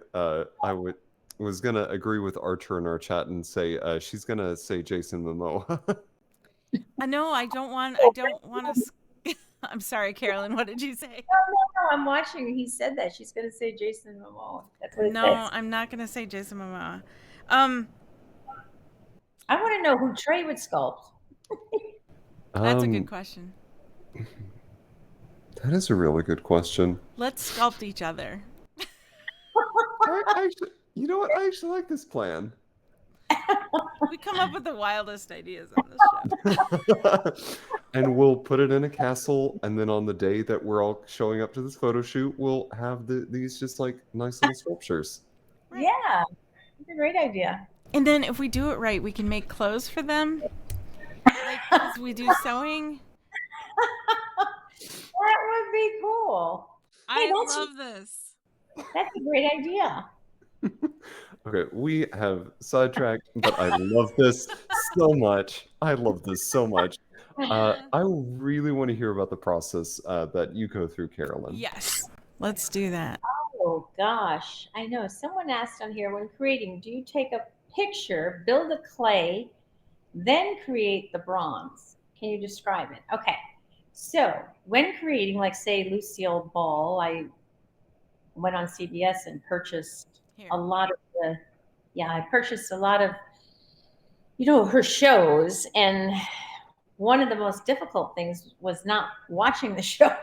Was gonna agree with Archer in our chat and say she's gonna say Jason Momoa. no, I don't want to I'm sorry, Carolyn. What did you say? No, I'm watching. He said that she's going to say Jason Momoa. That's what it No, says. I'm not going to say Jason Momoa. I want to know who Trey would sculpt. That's a good Um, question. that is a really good question. Let's sculpt each other. I actually, you know what? I actually like this plan. We come up with the wildest ideas on this show. and we'll put it in a castle, and then on the day that we're all showing up to this photo shoot, we'll have these just like nice little sculptures. Right. Yeah, it's a great idea. And then if we do it right, we can make clothes for them. Like, because we do sewing. That would be cool. I love this. That's a great idea. Okay, we have sidetracked, but I love this so much. I love this so much. I really want to hear about the process that you go through, Carolyn. Yes. Let's do that. Oh gosh, I know. Someone asked on here, when creating, do you take a picture, build a clay, then create the bronze? Can you describe it? Okay. So when creating, like say Lucielle Ball, I went on CBS and purchased Here. a lot of I purchased a lot of, her shows. And one of the most difficult things was not watching the show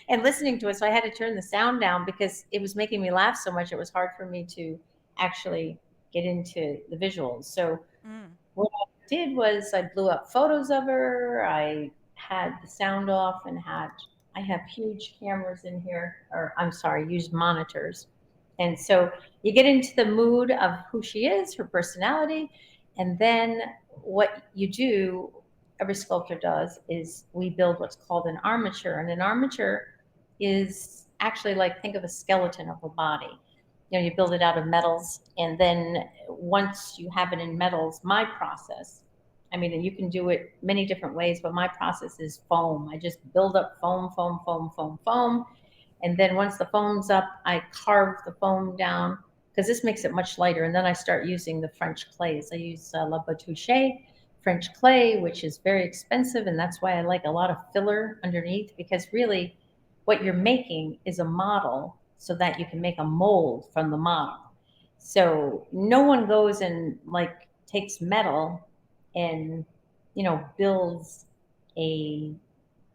and listening to it. So I had to turn the sound down because it was making me laugh so much. It was hard for me to actually get into the visuals. So what I did was I blew up photos of her. I had the sound off and I have huge cameras in here, or I'm sorry, used monitors. And so you get into the mood of who she is, her personality, and then what you do, every sculptor does, is we build what's called an armature. And an armature is actually like, think of a skeleton of a body. You build it out of metals, and then once you have it in metals, my process, I mean, and you can do it many different ways, but my process is foam. I just build up foam, foam, foam, foam, foam. And then once the foam's up, I carve the foam down because this makes it much lighter. And then I start using the French clays. I use La Boutouche French clay, which is very expensive. And that's why I like a lot of filler underneath, because really what you're making is a model so that you can make a mold from the model. So no one goes and like takes metal and, builds a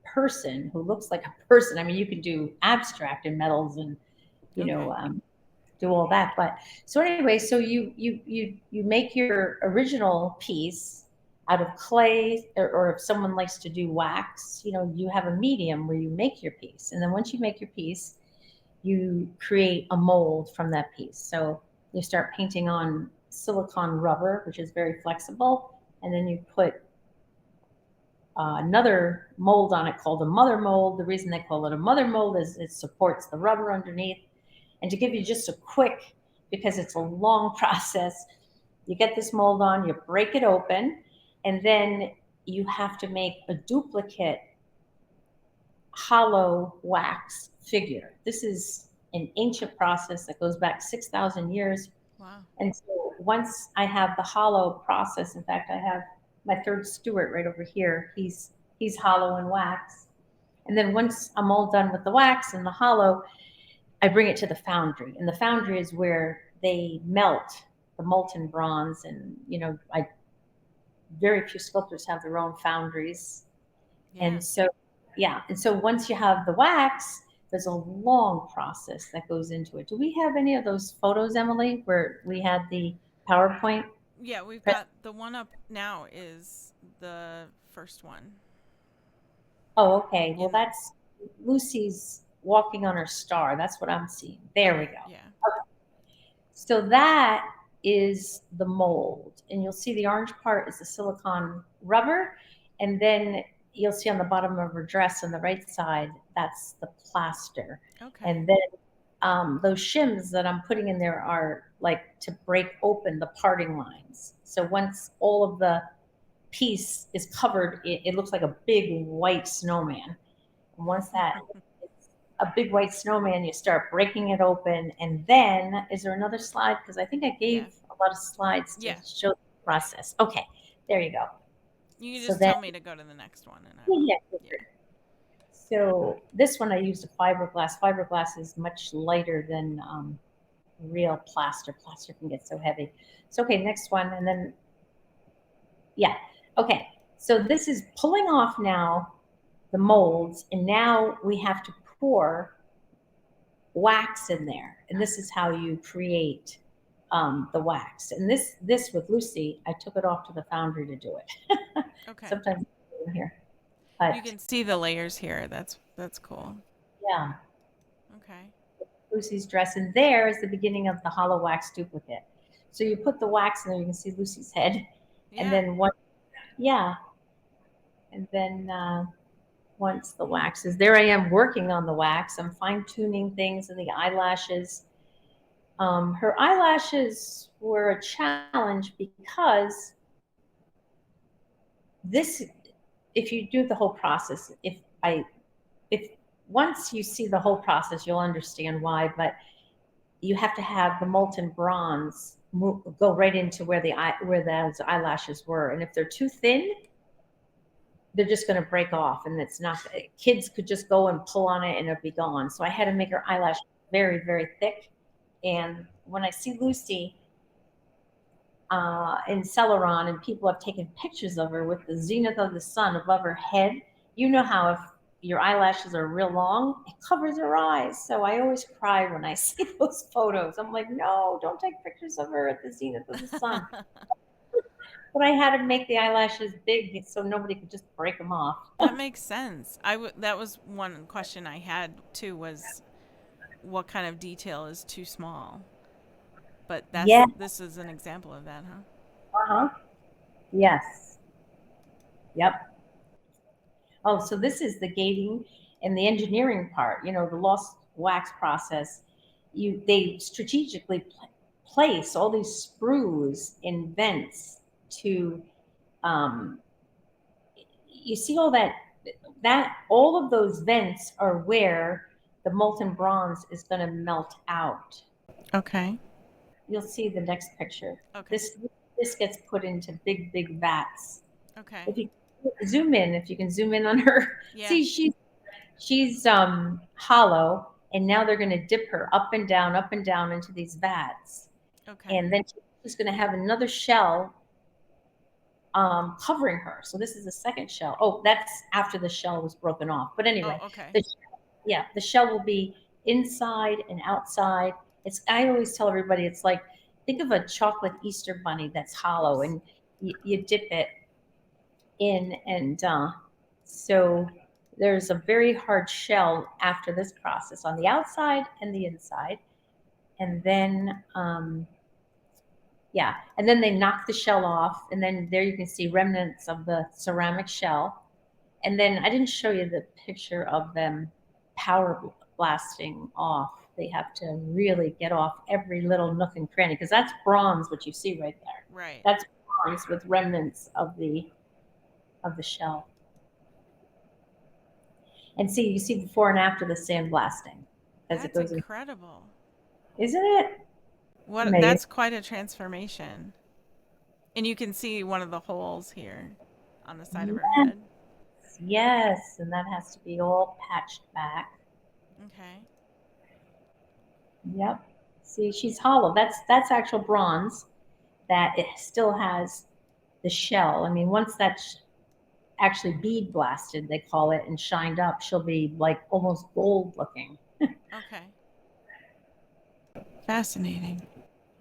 person who looks like a person. I mean, you can do abstract in metals and, do all that. But so anyway, so you make your original piece out of clay, or if someone likes to do wax, you have a medium where you make your piece. And then once you make your piece, you create a mold from that piece. So you start painting on silicone rubber, which is very flexible. And then you put another mold on it called a mother mold. The reason they call it a mother mold is it supports the rubber underneath. And to give you just a quick, because it's a long process, you get this mold on, you break it open, and then you have to make a duplicate hollow wax figure. This is an ancient process that goes back 6,000 years. Wow. And so once I have the hollow process, in fact, I have my third Stuart right over here. He's hollow in wax. And then once I'm all done with the wax and the hollow, I bring it to the foundry. And the foundry is where they melt the molten bronze. And, very few sculptors have their own foundries. Yeah. And so, And so once you have the wax, there's a long process that goes into it. Do we have any of those photos, Emily, where we had the PowerPoint? Yeah, we've got the one up now is the first one. Oh, okay. Well, that's Lucy's walking on her star. That's what I'm seeing. There we go. Yeah. Okay. So that is the mold. And you'll see the orange part is the silicone rubber. And then you'll see on the bottom of her dress on the right side, that's the plaster. Okay. And then those shims that I'm putting in there are like to break open the parting lines. So once all of the piece is covered, it looks like a big white snowman. And once that it's a big white snowman, you start breaking it open. And then, is there another slide? Because I think I gave a lot of slides to show the process. Okay, there you go. You can just tell me to go to the next one. And So this one I used a fiberglass. Fiberglass is much lighter than real plaster. Plaster can get so heavy. So, okay, next one. And then, okay. So this is pulling off now the molds. And now we have to pour wax in there. And this is how you create the wax. And this with Lucy, I took it off to the foundry to do it. Okay. Sometimes in here. But You can see the layers here. That's cool. yeah, Okay. Lucy's dress, and there is the beginning of the hollow wax duplicate. So you put the wax in there, you can see Lucy's head, and Yeah. then what? Yeah, and then once the wax is there, I am working on the wax. I'm fine tuning things and the eyelashes. Her eyelashes were a challenge because this, if you do the whole process, if once you see the whole process, you'll understand why. But you have to have the molten bronze go right into where those eyelashes were, and if they're too thin, they're just going to break off, and it's not. Kids could just go and pull on it, and it'll be gone. So I had to make her eyelash very, very thick. And when I see Lucy in Celeron, and people have taken pictures of her with the zenith of the sun above her head, you know how if your eyelashes are real long, it covers her eyes. So I always cry when I see those photos. I'm like, no, don't take pictures of her at the zenith of the sun. But I had to make the eyelashes big so nobody could just break them off. That makes sense. That was one question I had too, was what kind of detail is too small? But Yeah. this is an example of that, huh? Uh-huh. Yes. Yep. Oh, so this is the gating and the engineering part. You know, the lost wax process. They strategically place all these sprues in vents to. Um, you see all that all of those vents are where the molten bronze is going to melt out. Okay. You'll see the next picture. Okay. This gets put into big vats. Okay. If you can zoom in on her. Yeah. See, she's hollow, and now they're going to dip her up and down into these vats, Okay. and then she's going to have another shell covering her. So this is the second shell. Oh, that's after the shell was broken off. But anyway, Oh, okay. the shell will be inside and outside. I always tell everybody, it's like, think of a chocolate Easter bunny that's hollow, and you dip it in, and so there's a very hard shell after this process on the outside and the inside, and then and then they knock the shell off, and then there you can see remnants of the ceramic shell. And then I didn't show you the picture of them power blasting off. They have to really get off every little nook and cranny, because that's bronze, what you see right there. Right. That's bronze with remnants of the shell. And see, you see before and after the sandblasting as it That's goes incredible. Isn't it? What? That's quite a transformation. And you can see one of the holes here on the side of her head. Yes, and that has to be all patched back. Okay. Yep. See, she's hollow. That's actual bronze. That it still has the shell. I mean, once that's actually bead blasted, they call it, and shined up, she'll be like almost gold looking. Okay. Fascinating.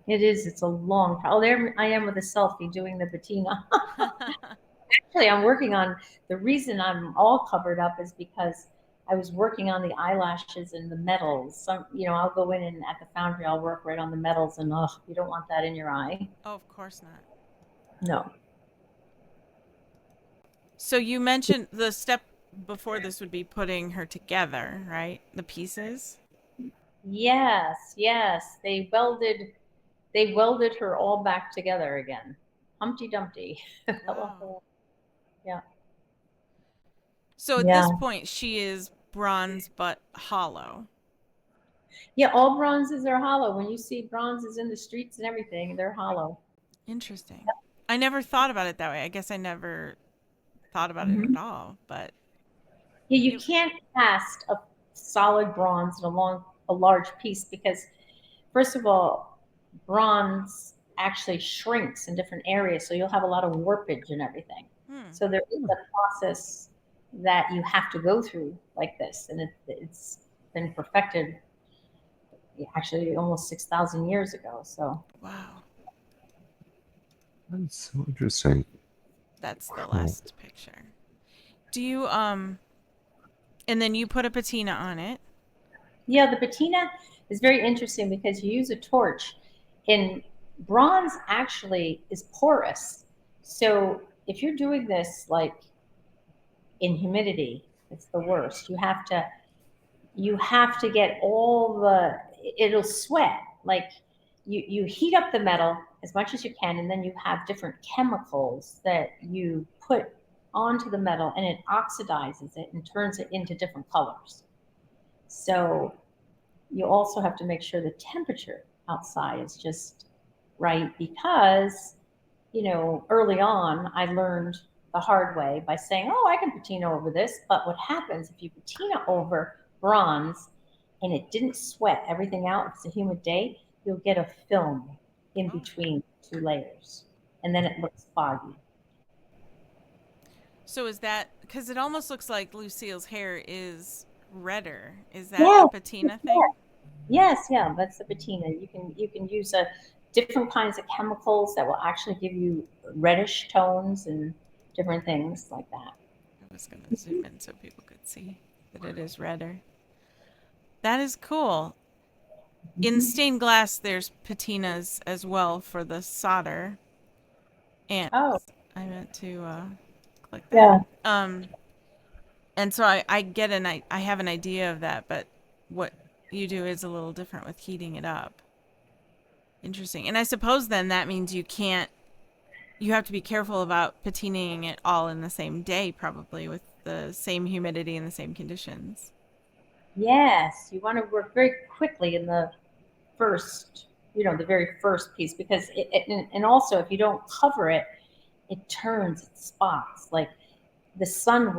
It is. It's a long. Oh, there I am with a selfie doing the patina. Actually, I'm working on, the reason I'm all covered up is because I was working on the eyelashes and the metals. I'll go in, and at the foundry, I'll work right on the metals, and you don't want that in your eye. Oh, of course not. No. So you mentioned the step before this would be putting her together, right? The pieces? Yes. They welded her all back together again. Humpty Dumpty. Wow. Yeah. So at this point, she is bronze but hollow. Yeah, all bronzes are hollow. When you see bronzes in the streets and everything, they're hollow. Interesting. I never thought about it that way. I guess I never thought about it at all. But yeah, you can't cast a solid bronze in a large piece, because, first of all, bronze actually shrinks in different areas, so you'll have a lot of warpage and everything. So there is a process that you have to go through like this, and it's been perfected actually almost 6,000 years ago. So wow, that's so interesting. that's the last picture. Do you and then you put a patina on it? Yeah, the patina is very interesting because you use a torch, and bronze actually is porous. So if you're doing this like in humidity, it's the worst. You have to get all the, it'll sweat. Like you heat up the metal as much as you can, and then you have different chemicals that you put onto the metal, and it oxidizes it and turns it into different colors. So you also have to make sure the temperature outside is just right, because early on I learned the hard way by saying, oh, I can patina over this. But what happens if you patina over bronze and it didn't sweat everything out, if it's a humid day, you'll get a film in Oh. between two layers, and then it looks foggy. So is that because it almost looks like Lucille's hair is redder? Is that Yeah, a patina thing? yes, yeah, that's the patina. You can use different kinds of chemicals that will actually give you reddish tones and different things like that. I was going to zoom in so people could see that it is redder. That is cool. In stained glass, there's patinas as well for the solder. And Oh, I meant to click yeah. that. And so I get I have an idea of that, but what you do is a little different with heating it up. Interesting. And I suppose then that means you have to be careful about patinaing it all in the same day, probably with the same humidity and the same conditions. Yes, you want to work very quickly in the very first piece, because and also if you don't cover it, it turns, it spots. Like the sun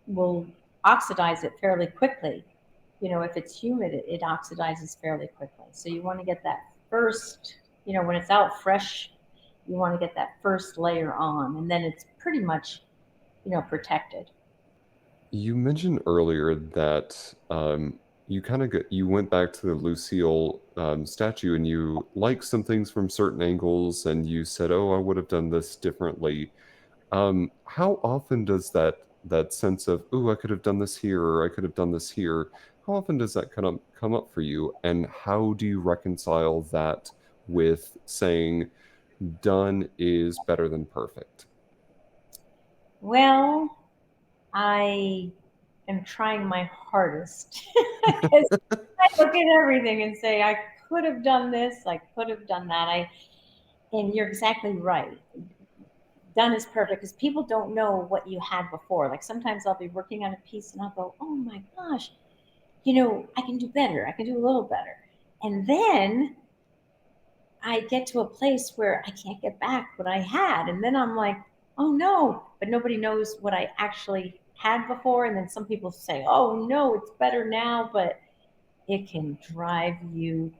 will oxidize it fairly quickly. If it's humid, it oxidizes fairly quickly. So you want to get that first, when it's out fresh, you want to get that first layer on, and then it's pretty much, protected. You mentioned earlier that you went back to the Lucille statue and you liked some things from certain angles and you said, "Oh, I would have done this differently." How often does that sense of, "Oh, I could have done this here or I could have done this here," how often does that kind of come up for you? And how do you reconcile that with saying done is better than perfect? Well, I am trying my hardest because I look at everything and say, I could have done this, I could have done that. And you're exactly right. Done is perfect because people don't know what you had before. Like sometimes I'll be working on a piece and I'll go, oh my gosh, I can do better. I can do a little better. And then I get to a place where I can't get back what I had. And then I'm like, oh no, but nobody knows what I actually had before. And then some people say, oh no, it's better now, but it can drive you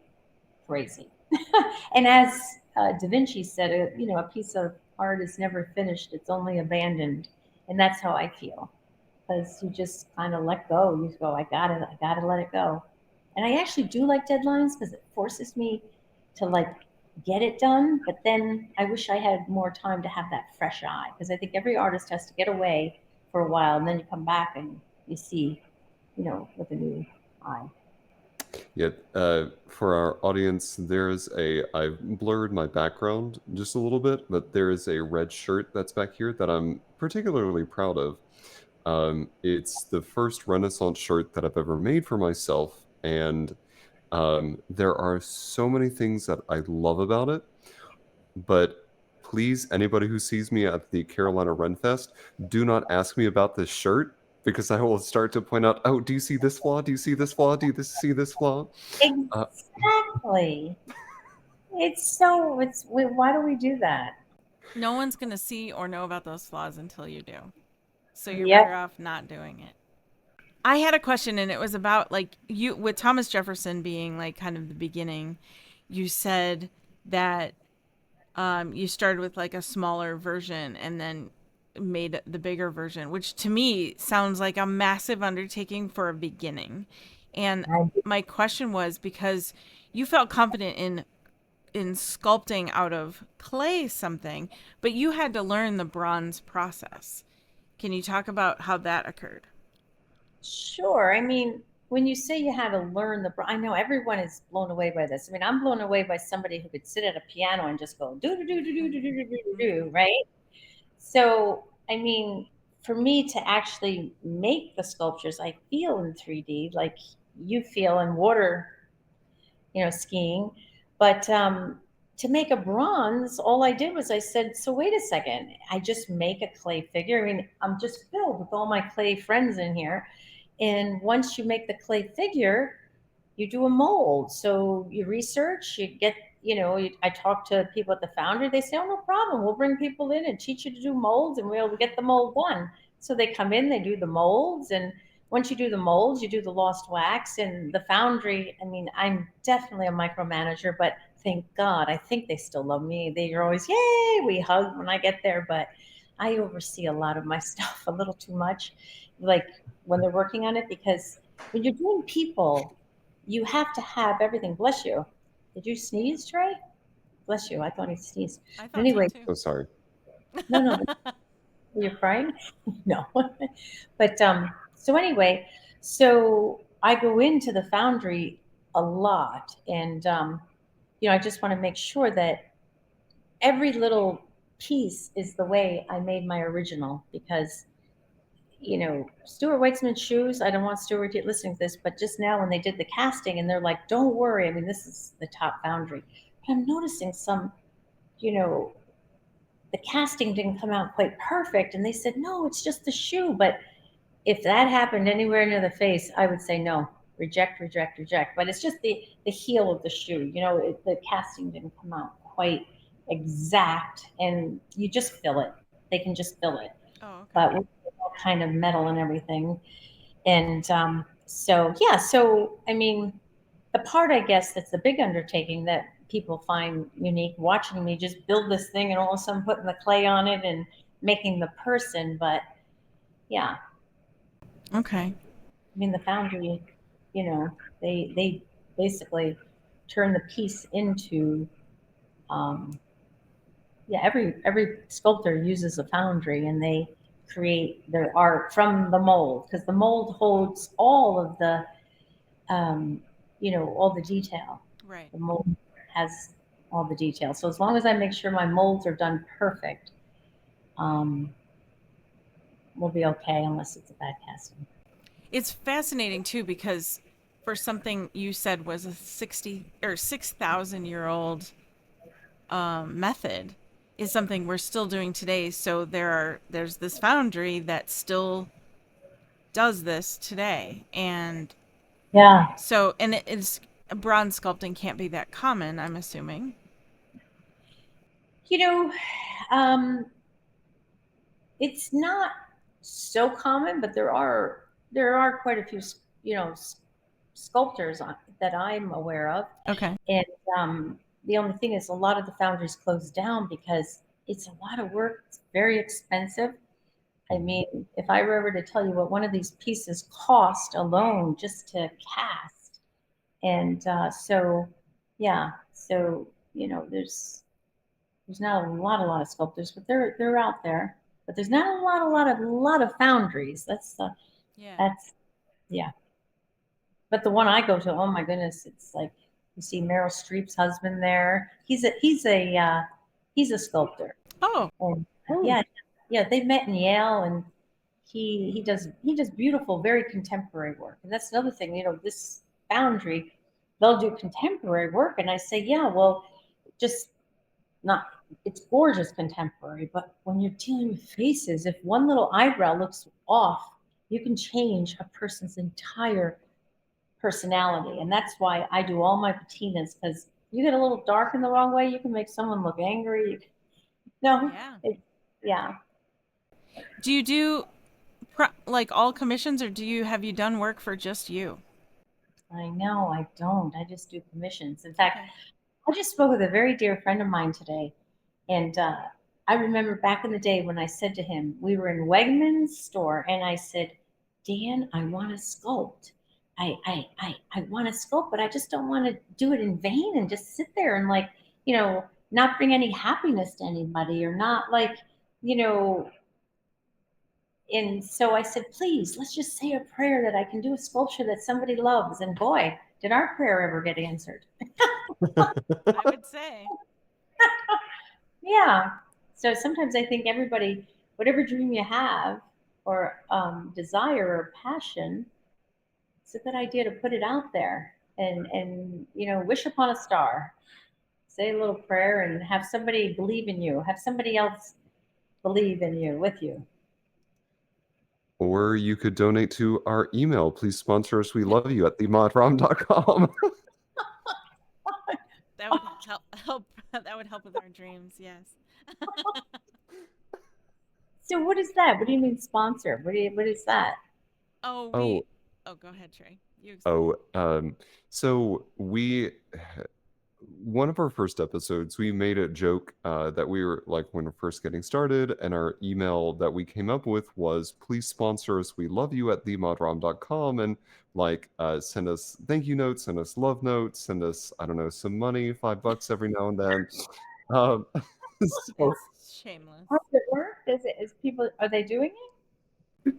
crazy. And as Da Vinci said, a piece of art is never finished, it's only abandoned. And that's how I feel, because you just kind of let go. You go, I gotta let it go. And I actually do like deadlines because it forces me to like get it done. But then I wish I had more time to have that fresh eye, because I think every artist has to get away for a while and then you come back and you see, with a new eye. Yeah, for our audience, I've blurred my background just a little bit, but there is a red shirt that's back here that I'm particularly proud of. It's the first Renaissance shirt that I've ever made for myself, and there are so many things that I love about it. But please, anybody who sees me at the Carolina Ren Fest, do not ask me about this shirt because I will start to point out, oh, do you see this flaw? Do you see this flaw? Do you see this flaw? Uh, Exactly. Why do we do that? No one's going to see or know about those flaws until you do. So you're Yep. better off not doing it. I had a question, and it was about like you with Thomas Jefferson being like kind of the beginning. You said that you started with like a smaller version and then made the bigger version, which to me sounds like a massive undertaking for a beginning. And my question was because you felt confident in sculpting out of clay something, but you had to learn the bronze process. Can you talk about how that occurred? Sure. I mean, when you say you had to learn I know everyone is blown away by this. I mean, I'm blown away by somebody who could sit at a piano and just go do do do do do do do do do do, right? So, I mean, for me to actually make the sculptures, I feel in 3D like you feel in water, skiing. But to make a bronze, all I did was I said, so wait a second, I just make a clay figure. I mean, I'm just filled with all my clay friends in here. And once you make the clay figure, you do a mold. So you research, you get, I talk to people at the foundry. They say, oh, no problem. We'll bring people in and teach you to do molds and we'll get the mold done. So they come in, they do the molds. And once you do the molds, you do the lost wax. And the foundry, I mean, I'm definitely a micromanager, but thank God, I think they still love me. They're always, yay, we hug when I get there. But I oversee a lot of my stuff a little too much, like when they're working on it, because when you're doing people, you have to have everything. Bless you. Did you sneeze, Trey? Bless you. I thought he sneezed. I But thought so anyway, too. So sorry. no. You're crying? No. But so anyway, so I go into the foundry a lot, and I just want to make sure that every little piece is the way I made my original, because Stuart Weitzman's shoes. I don't want Stuart listening to this, but just now when they did the casting and they're like, don't worry. I mean, this is the top foundry. But I'm noticing some, you know, the casting didn't come out quite perfect. And they said, no, it's just the shoe. But if that happened anywhere near the face, I would say no, reject, reject, reject. But it's just the heel of the shoe. The casting didn't come out quite exact, and you just fill it. They can just fill it. Oh, okay. But with all kind of metal and everything, and so yeah. So I mean, the part I guess that's the big undertaking that people find unique, watching me just build this thing and all of a sudden putting the clay on it and making the person. But yeah, Okay. I mean, the foundry, they basically turn the piece into, yeah, every sculptor uses a foundry and they create their art from the mold, because the mold holds all of the, all the detail. Right. The mold has all the detail. So as long as I make sure my molds are done perfect, um, we'll be okay, unless it's a bad casting. It's fascinating too because for something you said was a 60 or 6,000-year-old method is something we're still doing today. So there's this foundry that still does this today, and Yeah. so it's bronze sculpting can't be that common, I'm assuming. You know, um, it's not so common, but there are quite a few, sculptors that I'm aware of. Okay. And the only thing is, a lot of the foundries closed down because it's a lot of work. It's very expensive. I mean, if I were ever to tell you what one of these pieces cost alone just to cast, and so yeah, so there's not a lot of sculptors, but they're out there. But there's not a lot of foundries. Yeah. That's yeah. But the one I go to, oh my goodness, it's like you see Meryl Streep's husband there. He's a sculptor. Oh. And yeah, yeah, they met in Yale, and he does beautiful, very contemporary work. And that's another thing, this foundry, they'll do contemporary work, and I say, yeah, well, just not it's gorgeous contemporary, but when you're dealing with faces, if one little eyebrow looks off, you can change a person's entire personality. And that's why I do all my patinas, because you get a little dark in the wrong way, you can make someone look angry. No, Yeah. yeah. Do you do like all commissions, or have you done work for just you? I know I don't. I just do commissions. In fact, Okay. I just spoke with a very dear friend of mine today, and I remember back in the day when I said to him, we were in Wegmans store, and I said, Dan, I want to sculpt. I want to sculpt, but I just don't want to do it in vain and just sit there and not bring any happiness to anybody, or not, like, you know, And so I said, please, let's just say a prayer that I can do a sculpture that somebody loves. And boy, did our prayer ever get answered. I would say. Yeah. So sometimes I think everybody, whatever dream you have or desire or passion, it's a good idea to put it out there and wish upon a star. Say a little prayer and have somebody believe in you. Have somebody else believe in you with you. Or you could donate to our email. Please sponsor us. We love you at themodrom.com. That would help. That would help with our dreams. Yes. So what is that? What do you mean sponsor? What is that? Oh, Oh, go ahead, Trey. You explain. so one of our first episodes, we made a joke that we were like when we're first getting started, and our email that we came up with was, please sponsor us. We love you at themodrom.com, and send us thank you notes, send us love notes, send us, I don't know, some money, $5 every now and then. Um, so, It's shameless. How does it work? Is people, are they doing it?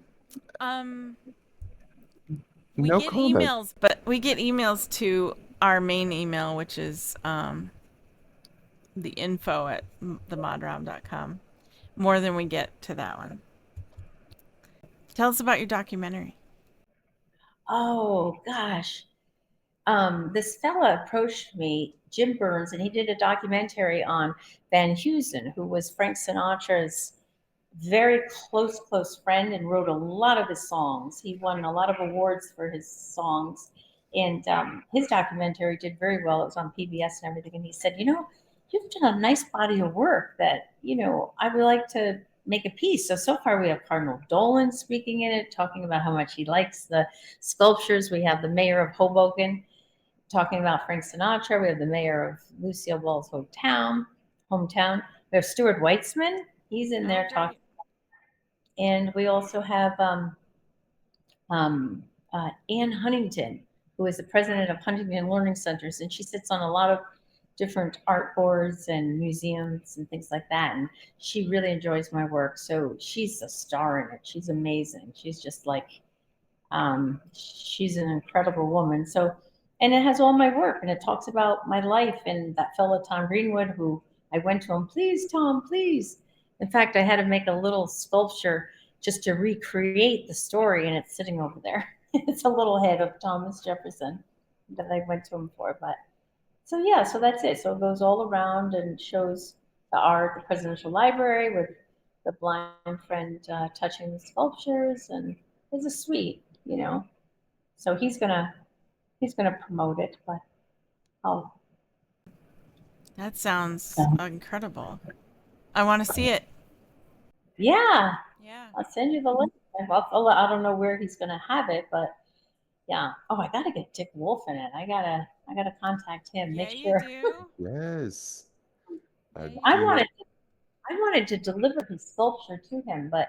We no get comment. emails, but we get emails to our main email, which is the info at themodrom.com, more than we get to that one. Tell us about your documentary. Oh gosh. This fella approached me, Jim Burns, and he did a documentary on Van Heusen, who was Frank Sinatra's very close friend and wrote a lot of his songs. He won a lot of awards for his songs. And his documentary did very well. It was on PBS and everything. And he said, you've done a nice body of work that, I would like to make a piece. So far we have Cardinal Dolan speaking in it, talking about how much he likes the sculptures. We have the mayor of Hoboken talking about Frank Sinatra. We have the mayor of Lucielle Ball's hometown. We have Stuart Weitzman. He's in there talking. And we also have Anne Huntington, who is the president of Huntington Learning Centers, and she sits on a lot of different art boards and museums and things like that. And she really enjoys my work. So she's a star in it. She's amazing. She's just like, she's an incredible woman. So, and it has all my work and it talks about my life and that fellow, Tom Greenwood, who I went to him, please, Tom, please. In fact, I had to make a little sculpture just to recreate the story, and it's sitting over there. It's a little head of Thomas Jefferson that I went to him for. But so yeah, so that's it. So it goes all around and shows the art, the Presidential Library with the blind friend touching the sculptures, and it's a sweet. So he's gonna promote it, but oh, That sounds incredible. I want to see it. yeah, Yeah. I'll send you the link. I don't know where he's gonna have it, but yeah. Oh, I gotta get Dick Wolf in it. I gotta contact him. Yeah, Make you sure. do. Yes. Yeah, you I do. wanted to deliver his sculpture to him, but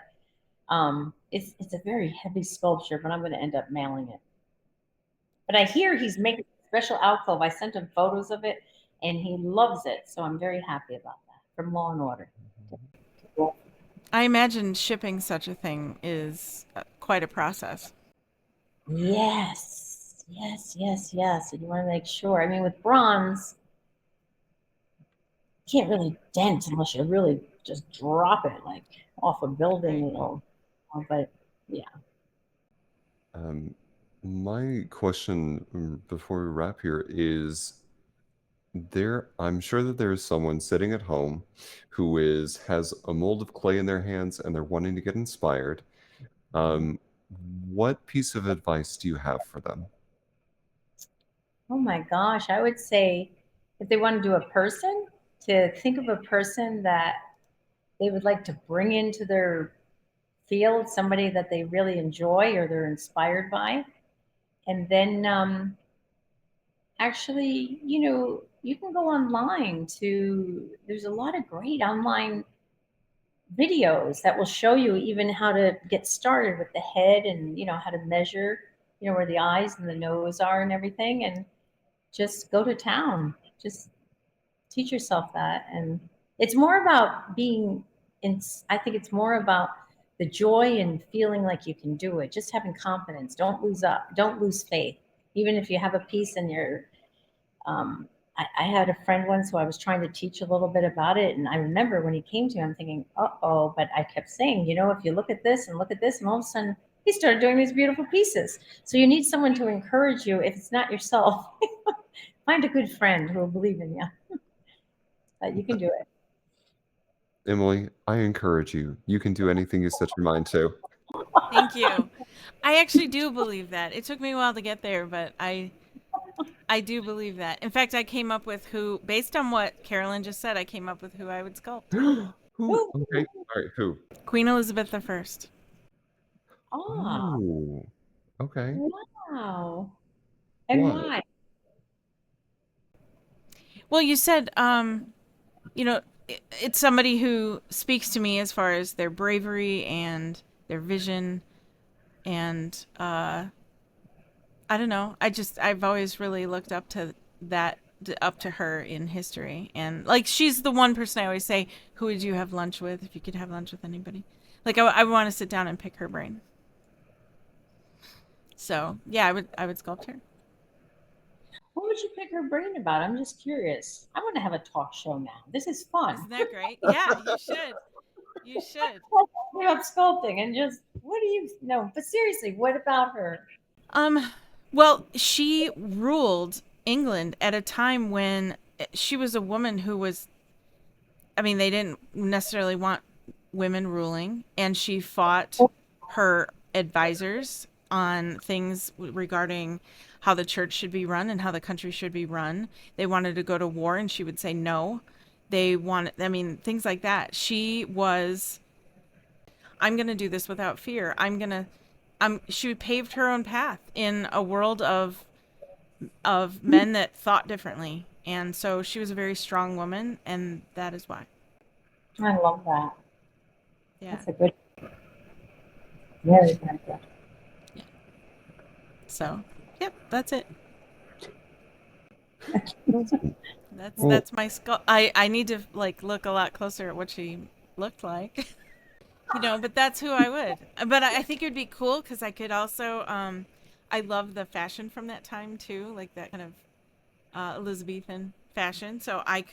it's a very heavy sculpture, but I'm going to end up mailing it. But I hear he's making a special alcove. I sent him photos of it, and he loves it. So I'm very happy about that. From Law and Order. I imagine shipping such a thing is quite a process. Yes, yes. And you want to make sure. I mean, with bronze, you can't really dent unless you really just drop it like off a building, But yeah. My question before we wrap here is I'm sure that there is someone sitting at home who has a mold of clay in their hands and they're wanting to get inspired. What piece of advice do you have for them? Oh my gosh, I would say if they want to do a person, to think of a person that they would like to bring into their field, somebody that they really enjoy or they're inspired by. And then actually, you can go online there's a lot of great online videos that will show you even how to get started with the head and, how to measure, where the eyes and the nose are and everything. And just go to town. Just teach yourself that. And it's more about I think it's more about the joy and feeling like you can do it, just having confidence. Don't lose faith. Even if you have a piece and you're, I had a friend once who I was trying to teach a little bit about it. And I remember when he came to me, I'm thinking, uh-oh, but I kept saying, if you look at this and look at this, and all of a sudden he started doing these beautiful pieces. So you need someone to encourage you. If it's not yourself, find a good friend who will believe in you. That you can do it. Emily, I encourage you. You can do anything you set your mind to. Thank you. I actually do believe that. It took me a while to get there, but I do believe that. In fact, I came up with based on what Carolyn just said, I came up with who I would sculpt. Who? Okay. All right. Who? Queen Elizabeth I. Oh. Okay. Wow. And why? Well, you said, it's somebody who speaks to me as far as their bravery and their vision, and I don't know. I've always really looked up to her in history, and like she's the one person I always say, who would you have lunch with if you could have lunch with anybody? Like I want to sit down and pick her brain. So yeah, I would sculpt her. What would you pick her brain about? I'm just curious. I want to have a talk show now. This is fun. Isn't that great? Yeah, you should. You should. Give up sculpting and just what do you know? But seriously, what about her? Well, she ruled England at a time when she was a woman who was, I mean, they didn't necessarily want women ruling, and she fought her advisors on things regarding how the church should be run and how the country should be run. They wanted to go to war, and she would say no. Things like that. She was, I'm going to do this without fear. She paved her own path in a world of men that thought differently. And so she was a very strong woman, and that is why. I love that. Yeah. That's a good, very, very good. Yeah. So, yep, that's it. That's my skull. I need to look a lot closer at what she looked like. But that's who I would. But I think it would be cool because I could also, I love the fashion from that time too, like that kind of Elizabethan fashion. So I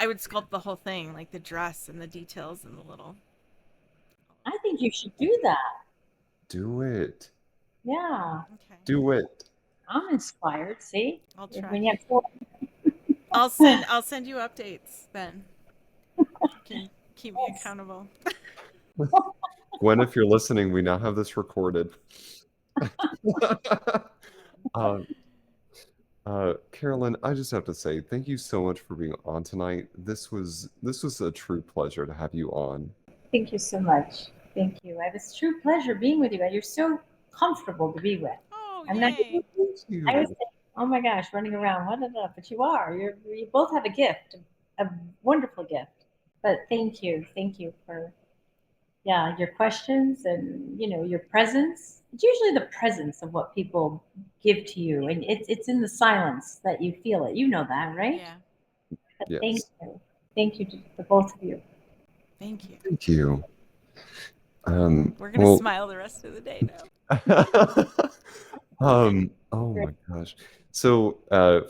would sculpt the whole thing, like the dress and the details and the little. I think you should do that. Do it. Yeah. Okay. Do it. I'm inspired. See, I'll try. When you have 4. I'll send you updates then. You can keep me accountable. Gwen, if you're listening, we now have this recorded. Carolyn, I just have to say thank you so much for being on tonight. This was a true pleasure to have you on. Thank you so much. Thank you. It was a true pleasure being with you. You're so comfortable to be with. Oh, I'm yay. I was saying, oh my gosh, running around, but you are. You both have a gift, a wonderful gift. But thank you for your questions and your presence. It's usually the presence of what people give to you, and it's in the silence that you feel it. You know that, right? Yeah. Yes. Thank you to the both of you. Thank you. Thank you. We're gonna smile the rest of the day now. Oh my gosh. So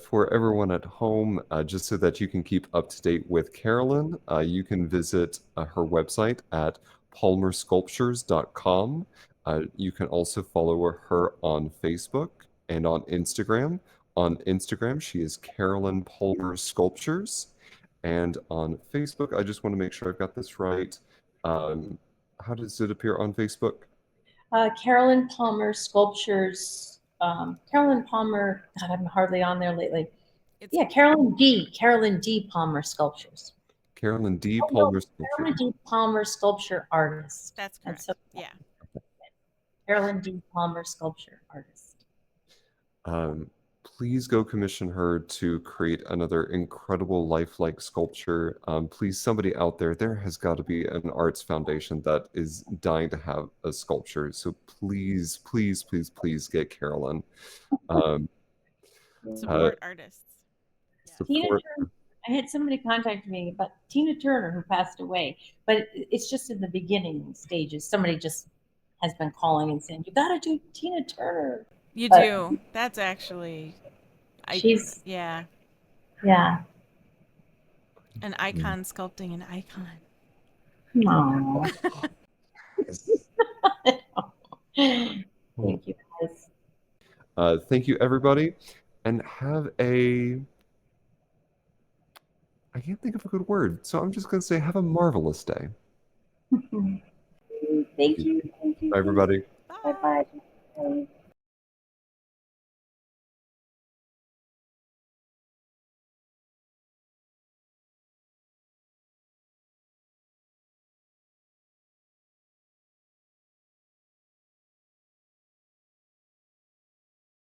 for everyone at home, just so that you can keep up to date with Carolyn, you can visit her website at palmersculptures.com. You can also follow her on Facebook and on Instagram. On Instagram, she is Carolyn Palmer Sculptures. And on Facebook, I just want to make sure I've got this right. How does it appear on Facebook? Carolyn Palmer Sculptures. Carolyn Palmer. God, I'm hardly on there lately. Carolyn D. Palmer Sculptures. Carolyn D. Palmer Sculpture. Carolyn D. Palmer Sculpture Artist. That's correct. So, Carolyn D. Palmer Sculpture Artist. Please go commission her to create another incredible lifelike sculpture. Please, somebody out there has got to be an arts foundation that is dying to have a sculpture. So please, please, please, please get Carolyn. Support artists. Support. I had somebody contact me about Tina Turner who passed away, but it's just in the beginning stages. Somebody just has been calling and saying, "You got to do Tina Turner." You But do. That's actually, she's yeah, yeah. an icon sculpting an icon. No. Thank you guys. Thank you, everybody, and have a. I can't think of a good word, so I'm just going to say have a marvelous day. Thank you. Thank you. Bye, everybody. Bye bye.